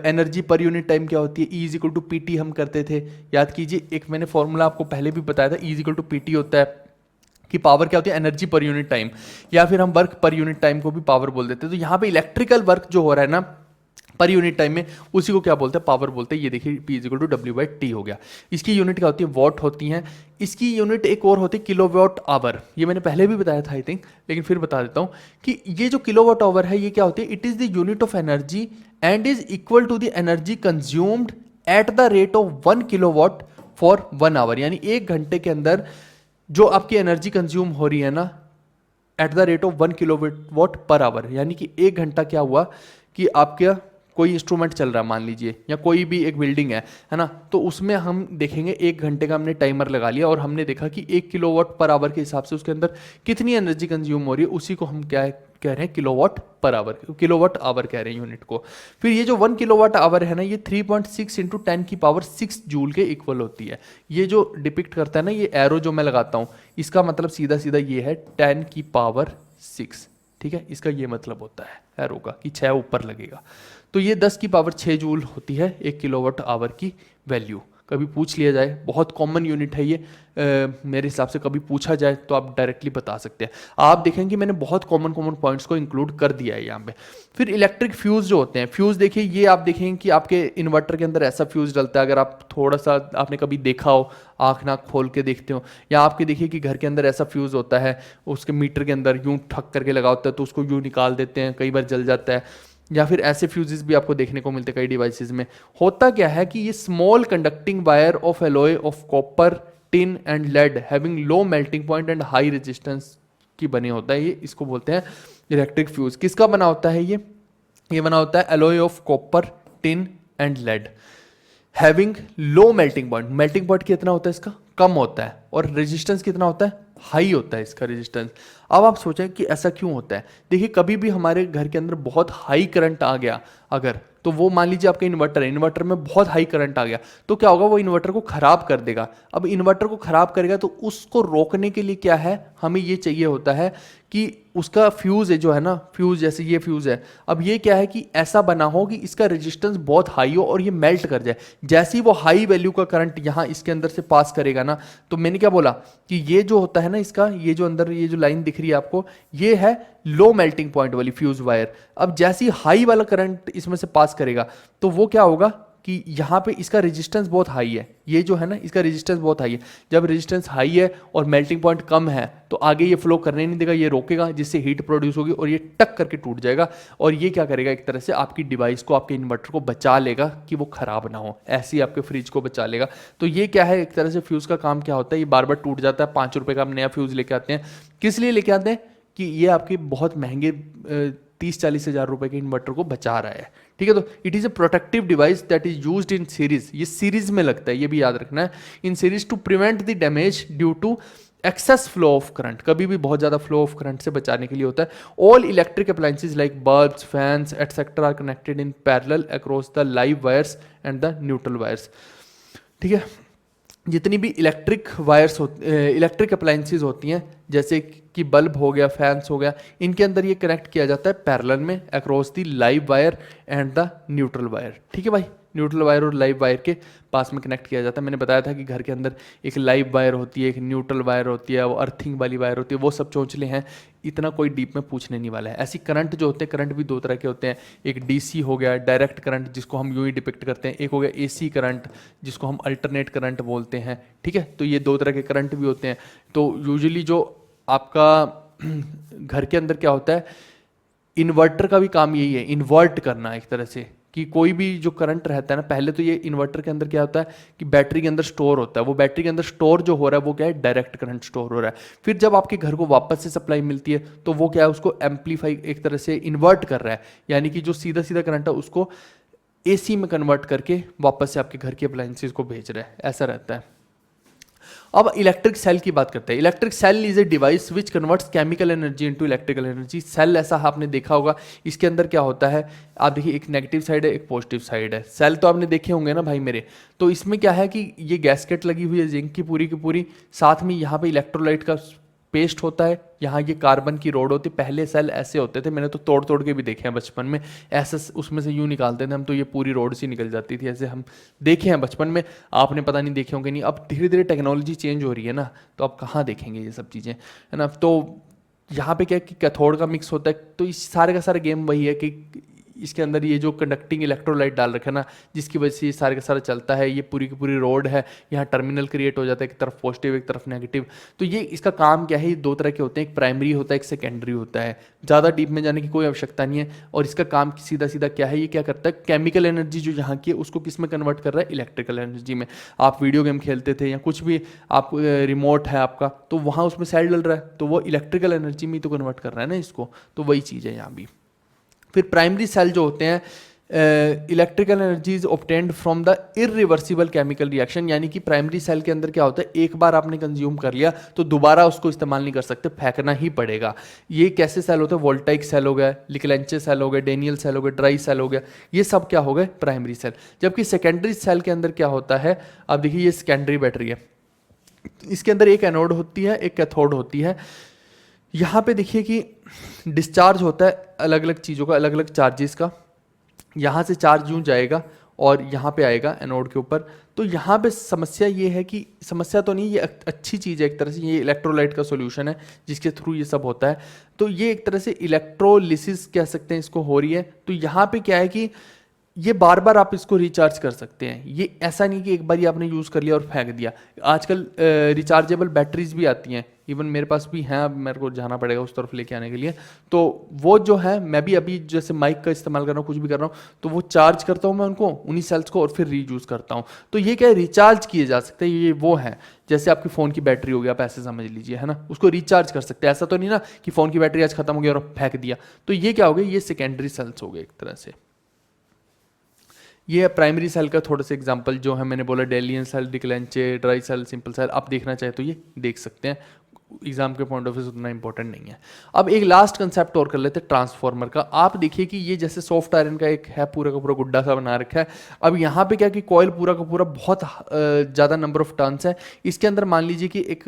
एनर्जी पर यूनिट टाइम क्या होती है, E is equal to PT हम करते थे, याद कीजिए। एक मैंने फॉर्मूला आपको पहले भी बताया था, E is equal to PT होता है कि पावर क्या होती है, एनर्जी पर यूनिट टाइम, या फिर हम वर्क पर यूनिट टाइम को भी पावर बोल देते हैं। तो यहाँ पे इलेक्ट्रिकल वर्क जो हो रहा है ना पर यूनिट टाइम में, उसी को क्या बोलते हैं? पावर बोलते हैं। ये देखिए P is equal to W/T हो गया। इसकी यूनिट क्या होती है? वॉट होती हैं। इसकी यूनिट एक और होती है किलोवाट आवर, ये मैंने पहले भी बताया था आई थिंक, लेकिन फिर बता देता हूँ कि ये जो किलोवाट आवर है ये क्या होती है? It is the unit of energy and is equal to the energy consumed at the rate of 1 kilowatt for 1 hour. यानी 1 घंटे के अंदर जो आपकी एनर्जी कंज्यूम हो रही है ना, eight the rate of 1 kilowatt per hour, यानी कि 1 घंटा क्या हुआ कि आपके कोई इंस्ट्रूमेंट चल रहा है मान लीजिए, या कोई भी एक बिल्डिंग है ना, तो उसमें हम देखेंगे 1 घंटे का हमने टाइमर लगा लिया और हमने देखा कि 1 किलोवाट पर आवर के हिसाब से उसके अंदर कितनी एनर्जी कंज्यूम हो रही है, उसी को हम क्या कह रहे हैं? Kilowatt per hour, kilowatt hour कह रहे हैं यूनिट को। फिर ये जो 1 किलोवाट आवर है ना, ये 3.6 इंटू 10 की पावर 6 जूल के इक्वल होती है। ये जो डिपिक्ट करता है ना, ये एरो जो मैं लगाता हूँ, इसका मतलब सीधा सीधा ये है 10 की पावर 6, ठीक है, इसका ये मतलब होता है एरो का कि 6 ऊपर लगेगा। तो ये 10 की पावर 6 जूल होती है 1 किलोवाट आवर की वैल्यू। कभी पूछ लिया जाए, बहुत कॉमन यूनिट है ये, मेरे हिसाब से कभी पूछा जाए तो आप डायरेक्टली बता सकते हैं। आप देखेंगे मैंने बहुत कॉमन पॉइंट्स को इंक्लूड कर दिया है यहाँ पे। फिर इलेक्ट्रिक फ्यूज जो होते हैं, फ्यूज देखिए, ये आप देखेंगे कि आपके इन्वर्टर के अंदर ऐसा फ्यूज डलता है, अगर आप थोड़ा सा आपने कभी देखा हो, आँख नाक खोल के देखते हो, या आपके देखिए कि घर के अंदर ऐसा फ्यूज होता है, उसके मीटर के अंदर यूँ ठक करके लगा होता है, तो उसको यूँ निकाल देते हैं, कई बार जल जाता है। या फिर ऐसे फ्यूजेस भी आपको देखने को मिलते हैं कई डिवाइसेस में। होता क्या है कि ये small conducting wire of alloy of copper, tin and lead having low melting point and high resistance की बने होता है, ये इसको बोलते हैं इलेक्ट्रिक फ्यूज। किसका बना होता है ये बना होता है alloy of copper, tin and lead having low melting point. Melting point कितना होता है इसका? कम होता है। और रेजिस्टेंस कितना होता है? हाई होता है इसका रेजिस्टेंस। अब आप सोचें कि ऐसा क्यों होता है। देखिए, कभी भी हमारे घर के अंदर बहुत हाई करंट आ गया अगर, तो वो मान लीजिए आपका इन्वर्टर है, इन्वर्टर में बहुत हाई करंट आ गया, तो क्या होगा, वो इन्वर्टर को खराब कर देगा। अब इन्वर्टर को खराब करेगा तो उसको रोकने के लिए क्या है, हमें ये चाहिए होता है कि उसका फ्यूज है जो है ना, फ्यूज जैसे ये फ्यूज है, अब ये क्या है कि ऐसा बना हो कि इसका रेजिस्टेंस बहुत हाई हो और ये मेल्ट कर जाए। जैसे ही वो हाई वैल्यू का करंट यहाँ इसके अंदर से पास करेगा ना, तो मैंने क्या बोला कि ये जो होता है ना इसका, ये जो अंदर ये जो लाइन दिख रही है आपको, ये है लो मेल्टिंग पॉइंट वाली फ्यूज वायर। अब जैसे ही हाई वाला करंट इसमें से पास करेगा तो वो क्या होगा कि यहाँ पे इसका रेजिस्टेंस बहुत हाई है, ये जो है ना इसका रेजिस्टेंस बहुत हाई है। जब रेजिस्टेंस हाई है और मेल्टिंग पॉइंट कम है तो आगे ये फ्लो करने नहीं देगा, ये रोकेगा, जिससे हीट प्रोड्यूस होगी और ये टक करके टूट जाएगा। और ये क्या करेगा, एक तरह से आपकी डिवाइस को, आपके इन्वर्टर को बचा लेगा कि वो खराब ना हो, ऐसे ही आपके फ्रिज को बचा लेगा। तो ये क्या है, एक तरह से फ्यूज का काम क्या होता है, ये बार बार टूट जाता है। 5 रुपए का आप नया फ्यूज लेके आते हैं, किस लिए लेके आते हैं कि ये आपके बहुत महंगे 30-40 हज़ार रुपए के इन्वर्टर को बचा रहा है। ठीक है, तो it is a protective device that is used in series, ये सीरीज में लगता है, ये भी याद रखना है, in series to prevent the damage due to excess flow of current, कभी भी बहुत ज्यादा फ्लो ऑफ करंट से बचाने के लिए होता है। All electric appliances like bulbs, fans etcetera are connected in parallel across the live wires and the neutral wires. ठीक है, जितनी भी इलेक्ट्रिक वायर्स इलेक्ट्रिक अप्लायंसेज होती हैं, जैसे कि बल्ब हो गया, फैंस हो गया, इनके अंदर ये कनेक्ट किया जाता है पैरेलल में across the live wire and the neutral wire. ठीक है भाई, न्यूट्रल वायर और लाइव वायर के पास में कनेक्ट किया जाता है। मैंने बताया था कि घर के अंदर एक लाइव वायर होती है, एक न्यूट्रल वायर होती है, वो अर्थिंग वाली वायर होती है, वो सब चोंचले हैं, इतना कोई डीप में पूछने नहीं वाला है। ऐसी करंट जो होते हैं, करंट भी 2 तरह के होते हैं, एक डीसी हो गया डायरेक्ट करंट जिसको हम यूं ही डिपिक्ट करते हैं, एक हो गया एसी करंट जिसको हम अल्टरनेट करंट बोलते हैं। ठीक है, तो ये 2 तरह के करंट भी होते हैं। तो यूजुअली जो आपका घर के अंदर क्या होता है, इन्वर्टर का भी काम यही है, इन्वर्ट करना एक तरह से, कि कोई भी जो करंट रहता है ना, पहले तो ये इन्वर्टर के अंदर क्या होता है कि बैटरी के अंदर स्टोर होता है, वो बैटरी के अंदर स्टोर जो हो रहा है वो क्या है, डायरेक्ट करंट स्टोर हो रहा है। फिर जब आपके घर को वापस से सप्लाई मिलती है तो वो क्या है, उसको एम्पलीफाई एक तरह से इन्वर्ट कर रहा है, यानी कि जो सीधा सीधा करंट है उसको एसी में कन्वर्ट करके वापस से आपके घर के अप्लायंसेस को भेज रहा है, ऐसा रहता है। अब इलेक्ट्रिक सेल की बात करते हैं। Electric cell is a device which converts chemical energy into electrical energy. Cell ऐसा आपने देखा होगा, इसके अंदर क्या होता है, आप देखिए एक नेगेटिव साइड है, एक पॉजिटिव साइड है। सेल तो आपने देखे होंगे ना भाई मेरे, तो इसमें क्या है कि ये गैसकेट लगी हुई है जिंक की पूरी, साथ में यहाँ पे इलेक्ट्रोलाइट का पेस्ट होता है, यहाँ ये कार्बन की रोड होती है। पहले सेल ऐसे होते थे, मैंने तो तोड़ तोड़ के भी देखे हैं बचपन में, ऐसे उसमें से यूं निकालते थे हम, तो ये पूरी रोड सी निकल जाती थी, ऐसे हम देखे हैं बचपन में, आपने पता नहीं देखे होंगे नहीं। अब धीरे धीरे टेक्नोलॉजी चेंज हो रही है ना, तो अब कहाँ देखेंगे ये सब चीज़ें, है ना। तो यहाँ पे क्या कि कैथोड का मिक्स होता है, तो इस सारे का सारा गेम वही है कि इसके अंदर ये जो कंडक्टिंग इलेक्ट्रोलाइट डाल रखा है ना, जिसकी वजह से ये सारे का सारा चलता है, ये पूरी की पूरी रोड है, यहाँ टर्मिनल क्रिएट हो जाता है, एक तरफ पॉजिटिव एक तरफ नेगेटिव। तो ये इसका काम क्या है, ये 2 तरह के होते हैं, एक प्राइमरी होता है, एक सेकेंडरी होता है। ज़्यादा डीप में जाने की कोई आवश्यकता नहीं है। और इसका काम सीधा सीधा क्या है, ये क्या करता है, केमिकल एनर्जी जो यहाँ की है उसको किस में कन्वर्ट कर रहा है, इलेक्ट्रिकल एनर्जी में। आप वीडियो गेम खेलते थे या कुछ भी, आप रिमोट है आपका, तो वहाँ उसमें सेल डल रहा है, तो वो इलेक्ट्रिकल एनर्जी में तो कन्वर्ट कर रहा है ना इसको, तो वही चीज़ है यहाँ भी। फिर प्राइमरी सेल जो होते हैं, electrical energy is obtained from the irreversible chemical reaction, यानी कि प्राइमरी सेल के अंदर क्या होता है, एक बार आपने कंज्यूम कर लिया तो दोबारा उसको इस्तेमाल नहीं कर सकते, फेंकना ही पड़ेगा। ये कैसे सेल होते हैं, वोल्टाइक सेल हो गया, लिकलेंचे सेल हो गए, डेनियल सेल हो गए, ड्राई सेल हो गया, ये सब क्या हो गए, प्राइमरी सेल। जबकि सेकेंडरी सेल के अंदर क्या होता है, अब देखिए ये सेकेंडरी बैटरी है, इसके अंदर एक एनोड होती है, एक कैथोड होती है। यहाँ पे देखिए कि डिस्चार्ज होता है अलग अलग चीज़ों का, अलग अलग चार्जेस का, यहाँ से चार्ज यूँ जाएगा और यहाँ पे आएगा एनोड के ऊपर। तो यहाँ पे समस्या ये है कि, समस्या तो नहीं, ये अच्छी चीज़ है एक तरह से, ये इलेक्ट्रोलाइट का सॉल्यूशन है जिसके थ्रू ये सब होता है। तो ये एक तरह से इलेक्ट्रोलिसिस कह सकते हैं इसको, हो रही है। तो यहाँ पे क्या है कि ये बार बार आप इसको रिचार्ज कर सकते हैं, ये ऐसा नहीं कि एक बार ही आपने यूज़ कर लिया और फेंक दिया। आजकल रिचार्जेबल बैटरीज भी आती हैं, इवन मेरे पास भी हैं, अब मेरे को जाना पड़ेगा उस तरफ लेके आने के लिए। तो वो जो है, मैं भी अभी जैसे माइक का इस्तेमाल कर रहा हूँ, कुछ भी कर रहा हूँ, तो वो चार्ज करता हूँ मैं उनको, उन्हीं सेल्स को, और फिर रीयूज़ करता हूँ। तो ये क्या है, रिचार्ज किए जा सकते हैं, ये वो है जैसे आपकी फ़ोन की बैटरी होगी, आप ऐसे समझ लीजिए, है ना, उसको रिचार्ज कर सकते हैं। ऐसा तो नहीं ना कि फ़ोन की बैटरी आज खत्म हो गया और फेंक दिया। तो ये क्या हो गया, ये सेकेंडरी सेल्स हो गए एक तरह से। ये है प्राइमरी सेल का थोड़ा सा एग्जांपल जो है, मैंने बोला डेलियन cell, Leclanche, dry cell, simple cell. आप देखना चाहे तो ये देख सकते हैं, एग्जाम के पॉइंट ऑफ व्यू से उतना इंपॉर्टेंट नहीं है। अब एक लास्ट कंसेप्ट और कर लेते हैं ट्रांसफॉर्मर का। आप देखिए कि ये जैसे सॉफ्ट आयरन का एक है पूरा का पूरा गुड्डा सा बना रखा है। अब यहाँ पे क्या कि कॉयल पूरा का पूरा बहुत ज़्यादा नंबर ऑफ टर्न्स है, इसके अंदर मान लीजिए कि एक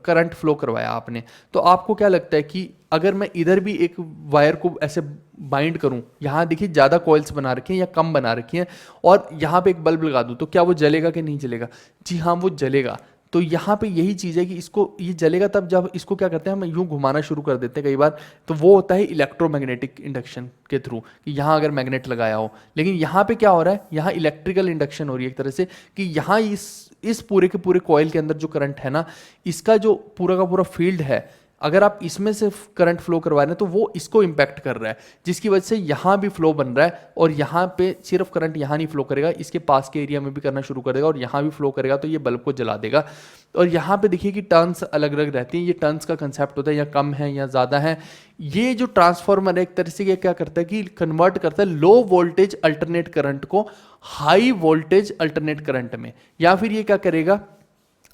करंट फ्लो करवाया आपने, तो आपको क्या लगता है कि अगर मैं इधर भी एक वायर को ऐसे बाइंड करूं, यहाँ देखिए ज़्यादा कॉइल्स बना रखी हैं या कम बना रखी हैं, और यहाँ पे एक बल्ब लगा दूं, तो क्या वो जलेगा कि नहीं जलेगा? जी हाँ, वो जलेगा। तो यहाँ पे यही चीज़ है कि इसको ये जलेगा तब जब इसको क्या करते हैं हम यूं घुमाना शुरू कर देते हैं कई बार, तो वो होता है इलेक्ट्रोमैग्नेटिक इंडक्शन के थ्रू, कि यहाँ अगर मैग्नेट लगाया हो। लेकिन यहाँ पे क्या हो रहा है, यहाँ इलेक्ट्रिकल इंडक्शन हो रही है एक तरह से, कि यहाँ इस पूरे के पूरे कॉइल के अंदर जो करंट है ना, इसका जो पूरा का पूरा फील्ड है, अगर आप इसमें से करंट फ्लो करवा रहे हैं तो वो इसको इम्पैक्ट कर रहा है, जिसकी वजह से यहाँ भी फ्लो बन रहा है, और यहाँ पे सिर्फ करंट यहाँ नहीं फ्लो करेगा, इसके पास के एरिया में भी करना शुरू कर देगा, और यहाँ भी फ्लो करेगा, तो ये बल्ब को जला देगा। और यहाँ पे देखिए कि टर्न्स अलग अलग रहती हैं, ये टर्न्स का कंसेप्ट होता है, या कम है या ज़्यादा है। ये जो ट्रांसफॉर्मर है एक तरह से ये क्या करता है कि कन्वर्ट करता है लो वोल्टेज अल्टरनेट करंट को हाई वोल्टेज अल्टरनेट करंट में, या फिर ये क्या करेगा,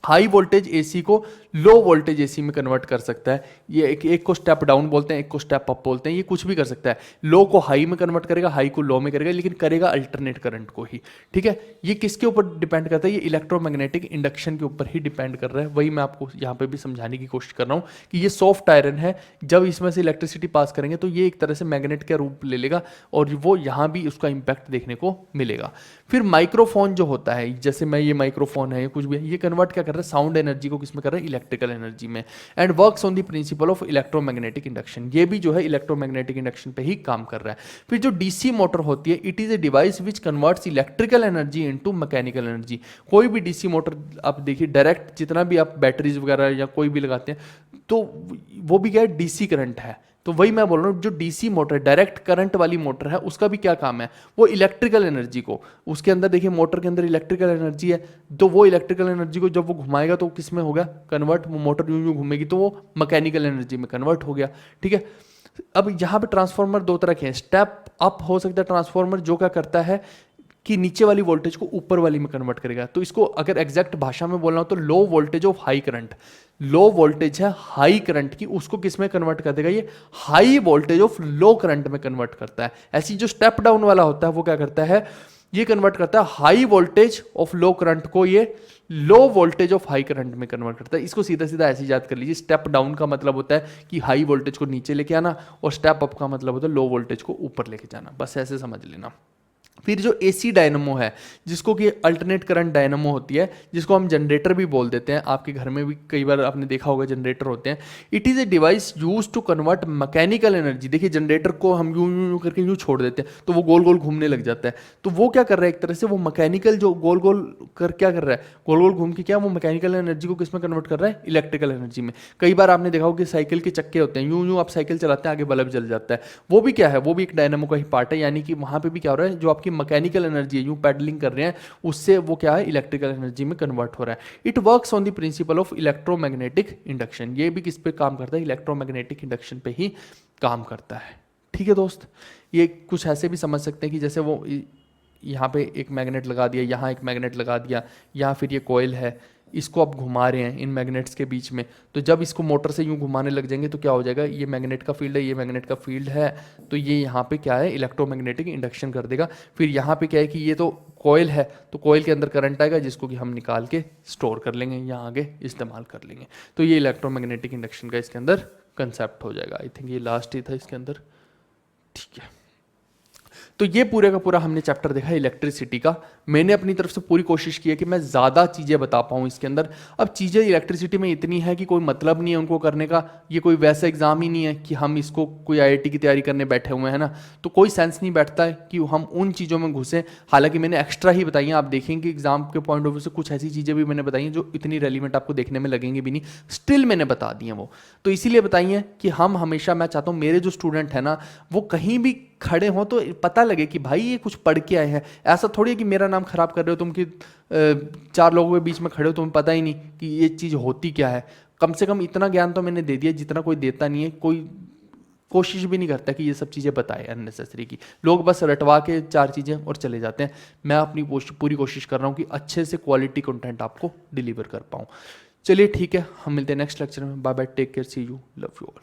हाई वोल्टेज एसी को लो वोल्टेज एसी में कन्वर्ट कर सकता है। ये एक को स्टेप डाउन बोलते हैं, एक को स्टेप अप बोलते हैं, ये कुछ भी कर सकता है। लो को हाई में कन्वर्ट करेगा, हाई को लो में करेगा, लेकिन करेगा अल्टरनेट करंट को ही। ठीक है, ये किसके ऊपर डिपेंड करता है? ये इलेक्ट्रोमैग्नेटिक इंडक्शन के ऊपर ही डिपेंड कर रहा है। वही मैं आपको यहाँ पे भी समझाने की कोशिश कर रहा हूँ कि ये सॉफ्ट आयरन है, जब इसमें से इलेक्ट्रिसिटी पास करेंगे तो ये एक तरह से मैग्नेट का रूप ले लेगा, और वो यहाँ भी उसका इंपैक्ट देखने को मिलेगा। फिर माइक्रोफोन जो होता है, जैसे मैं ये माइक्रोफोन है, कुछ भी है, ये कन्वर्ट क्या कर रहा है, साउंड एनर्जी को किसमें कर रहा है, इलेक्ट्रिकल एनर्जी में, and works on the principle of electromagnetic induction. ये भी जो है इलेक्ट्रोमैग्नेटिक इंडक्शन पे ही काम कर रहा है। फिर जो डीसी मोटर होती है, it is a device which converts electrical energy into mechanical energy. कोई भी डीसी मोटर आप देखिए, डायरेक्ट जितना भी आप बैटरीज वगैरह या कोई भी लगाते हैं, तो वो भी क्या है, डीसी करंट है। तो वही मैं बोल रहा हूँ, जो डीसी मोटर डायरेक्ट करंट वाली मोटर है, उसका भी क्या काम है, वो इलेक्ट्रिकल एनर्जी को, उसके अंदर देखिए मोटर के अंदर इलेक्ट्रिकल एनर्जी है, तो वो इलेक्ट्रिकल एनर्जी को जब वो घुमाएगा तो किस में होगा, कन्वर्ट। वो मोटर यूं यूं घूमेगी तो वो मैकेनिकल एनर्जी में कन्वर्ट हो गया। ठीक है, अब यहाँ पे ट्रांसफॉर्मर दो तरह के हैं। स्टेप अप हो सकता है ट्रांसफॉर्मर, जो क्या करता है कि नीचे वाली वोल्टेज को ऊपर वाली में कन्वर्ट करेगा। तो इसको अगर एग्जैक्ट भाषा में बोलना हो तो low voltage of high current, low voltage है हाई करंट की, उसको किस में कन्वर्ट कर देगा, ये high voltage of low current में कन्वर्ट करता है। ऐसी जो स्टेप डाउन वाला होता है वो क्या करता है, ये कन्वर्ट करता है high voltage of low current को ये low voltage of high current में कन्वर्ट करता है। इसको सीधा सीधा ऐसे याद कर लीजिए, स्टेप डाउन का मतलब होता है कि हाई वोल्टेज को नीचे लेके आना, और स्टेप अप का मतलब होता है लो वोल्टेज को ऊपर लेके जाना। बस ऐसे समझ लेना। फिर जो एसी डायनमो है, जिसको कि अल्टरनेट करंट डायनमो होती है, जिसको हम जनरेटर भी बोल देते हैं, आपके घर में भी कई बार आपने देखा होगा जनरेटर होते हैं। It is a device use to convert mechanical energy. देखिए जनरेटर को हम यूं यूं यूं करके यूं छोड़ देते हैं तो वो गोल गोल घूमने लग जाता है, तो वो क्या कर रहा है, एक तरह से वो मैकेनिकल जो गोल गोल कर क्या कर रहा है, गोल गोल घूम के क्या वो मैकेनिकल एनर्जी को किस में कन्वर्ट कर रहा है, इलेक्ट्रिकल एनर्जी में। कई बार आपने देखा होगा कि साइकिल के चक्के होते हैं, यूं यूं आप साइकिल चलाते हैं, आगे बल्ब जल जाता है, वो भी क्या है, वो भी एक डायनमो का ही पार्ट है। यानी कि वहां पे भी क्या हो रहा है, जो आपकी मैकेनिकल एनर्जी यूं पैडलिंग कर रहे हैं, उससे वो क्या है, इलेक्ट्रिकल एनर्जी में कन्वर्ट हो रहा है। It works on the principle of electromagnetic induction. ये भी किस पे काम करता है, इलेक्ट्रोमैग्नेटिक इंडक्शन पे ही काम करता है। ठीक है दोस्त, ये कुछ ऐसे भी समझ सकते हैं कि जैसे वो यहाँ पे एक मैग्नेट लगा दिया, यहाँ एक मैग्नेट लगा दिया, यहाँ फिर ये कॉइल है, इसको आप घुमा रहे हैं इन मैग्नेट्स के बीच में, तो जब इसको मोटर से यूं घुमाने लग जाएंगे तो क्या हो जाएगा, ये मैग्नेट का फील्ड है, ये मैग्नेट का फील्ड है, तो ये यहाँ पे क्या है, इलेक्ट्रोमैग्नेटिक इंडक्शन कर देगा। फिर यहाँ पे क्या है कि ये तो कॉइल है, तो कॉइल के अंदर करंट आएगा, जिसको कि हम निकाल के स्टोर कर लेंगे या आगे इस्तेमाल कर लेंगे। तो ये इलेक्ट्रोमैग्नेटिक इंडक्शन का इसके अंदर कंसेप्ट हो जाएगा। आई थिंक ये लास्ट ही था इसके अंदर। ठीक है, तो ये पूरे का पूरा हमने चैप्टर देखा है इलेक्ट्रिसिटी का। मैंने अपनी तरफ से पूरी कोशिश की है कि मैं ज़्यादा चीज़ें बता पाऊँ इसके अंदर। अब चीज़ें इलेक्ट्रिसिटी में इतनी है कि कोई मतलब नहीं है उनको करने का, ये कोई वैसा एग्ज़ाम ही नहीं है कि हम इसको कोई IIT की तैयारी करने बैठे हुए हैं ना, तो कोई सेंस नहीं बैठता है कि हम उन चीज़ों में घुसें। हालांकि मैंने एक्स्ट्रा ही बताई हैं, आप देखेंगे एग्जाम के पॉइंट ऑफ व्यू से कुछ ऐसी चीज़ें भी मैंने बताई हैं जो इतनी रेलिवेंट आपको देखने में लगेंगी भी नहीं, स्टिल मैंने बता दी हैं वो। तो इसीलिए बताई हैं कि हम हमेशा, मैं चाहता हूँ मेरे जो स्टूडेंट हैं ना, वो कहीं भी खड़े हों तो पता लगे कि भाई ये कुछ पढ़ के आए हैं। ऐसा थोड़ी है कि मेरा नाम खराब कर रहे हो तुम, कि 4 लोगों के बीच में खड़े हो, तुम्हें पता ही नहीं कि ये चीज़ होती क्या है। कम से कम इतना ज्ञान तो मैंने दे दिया जितना कोई देता नहीं है, कोई कोशिश भी नहीं करता कि ये सब चीज़ें बताए अननेसेसरी की। लोग बस रटवा के 4 चीज़ें और चले जाते हैं। मैं अपनी पूरी कोशिश कर रहा हूँ कि अच्छे से क्वालिटी कंटेंट आपको डिलीवर कर पाऊँ। चलिए ठीक है, हम मिलते हैं नेक्स्ट लेक्चर में। Bye bye, take care, see you, love you all.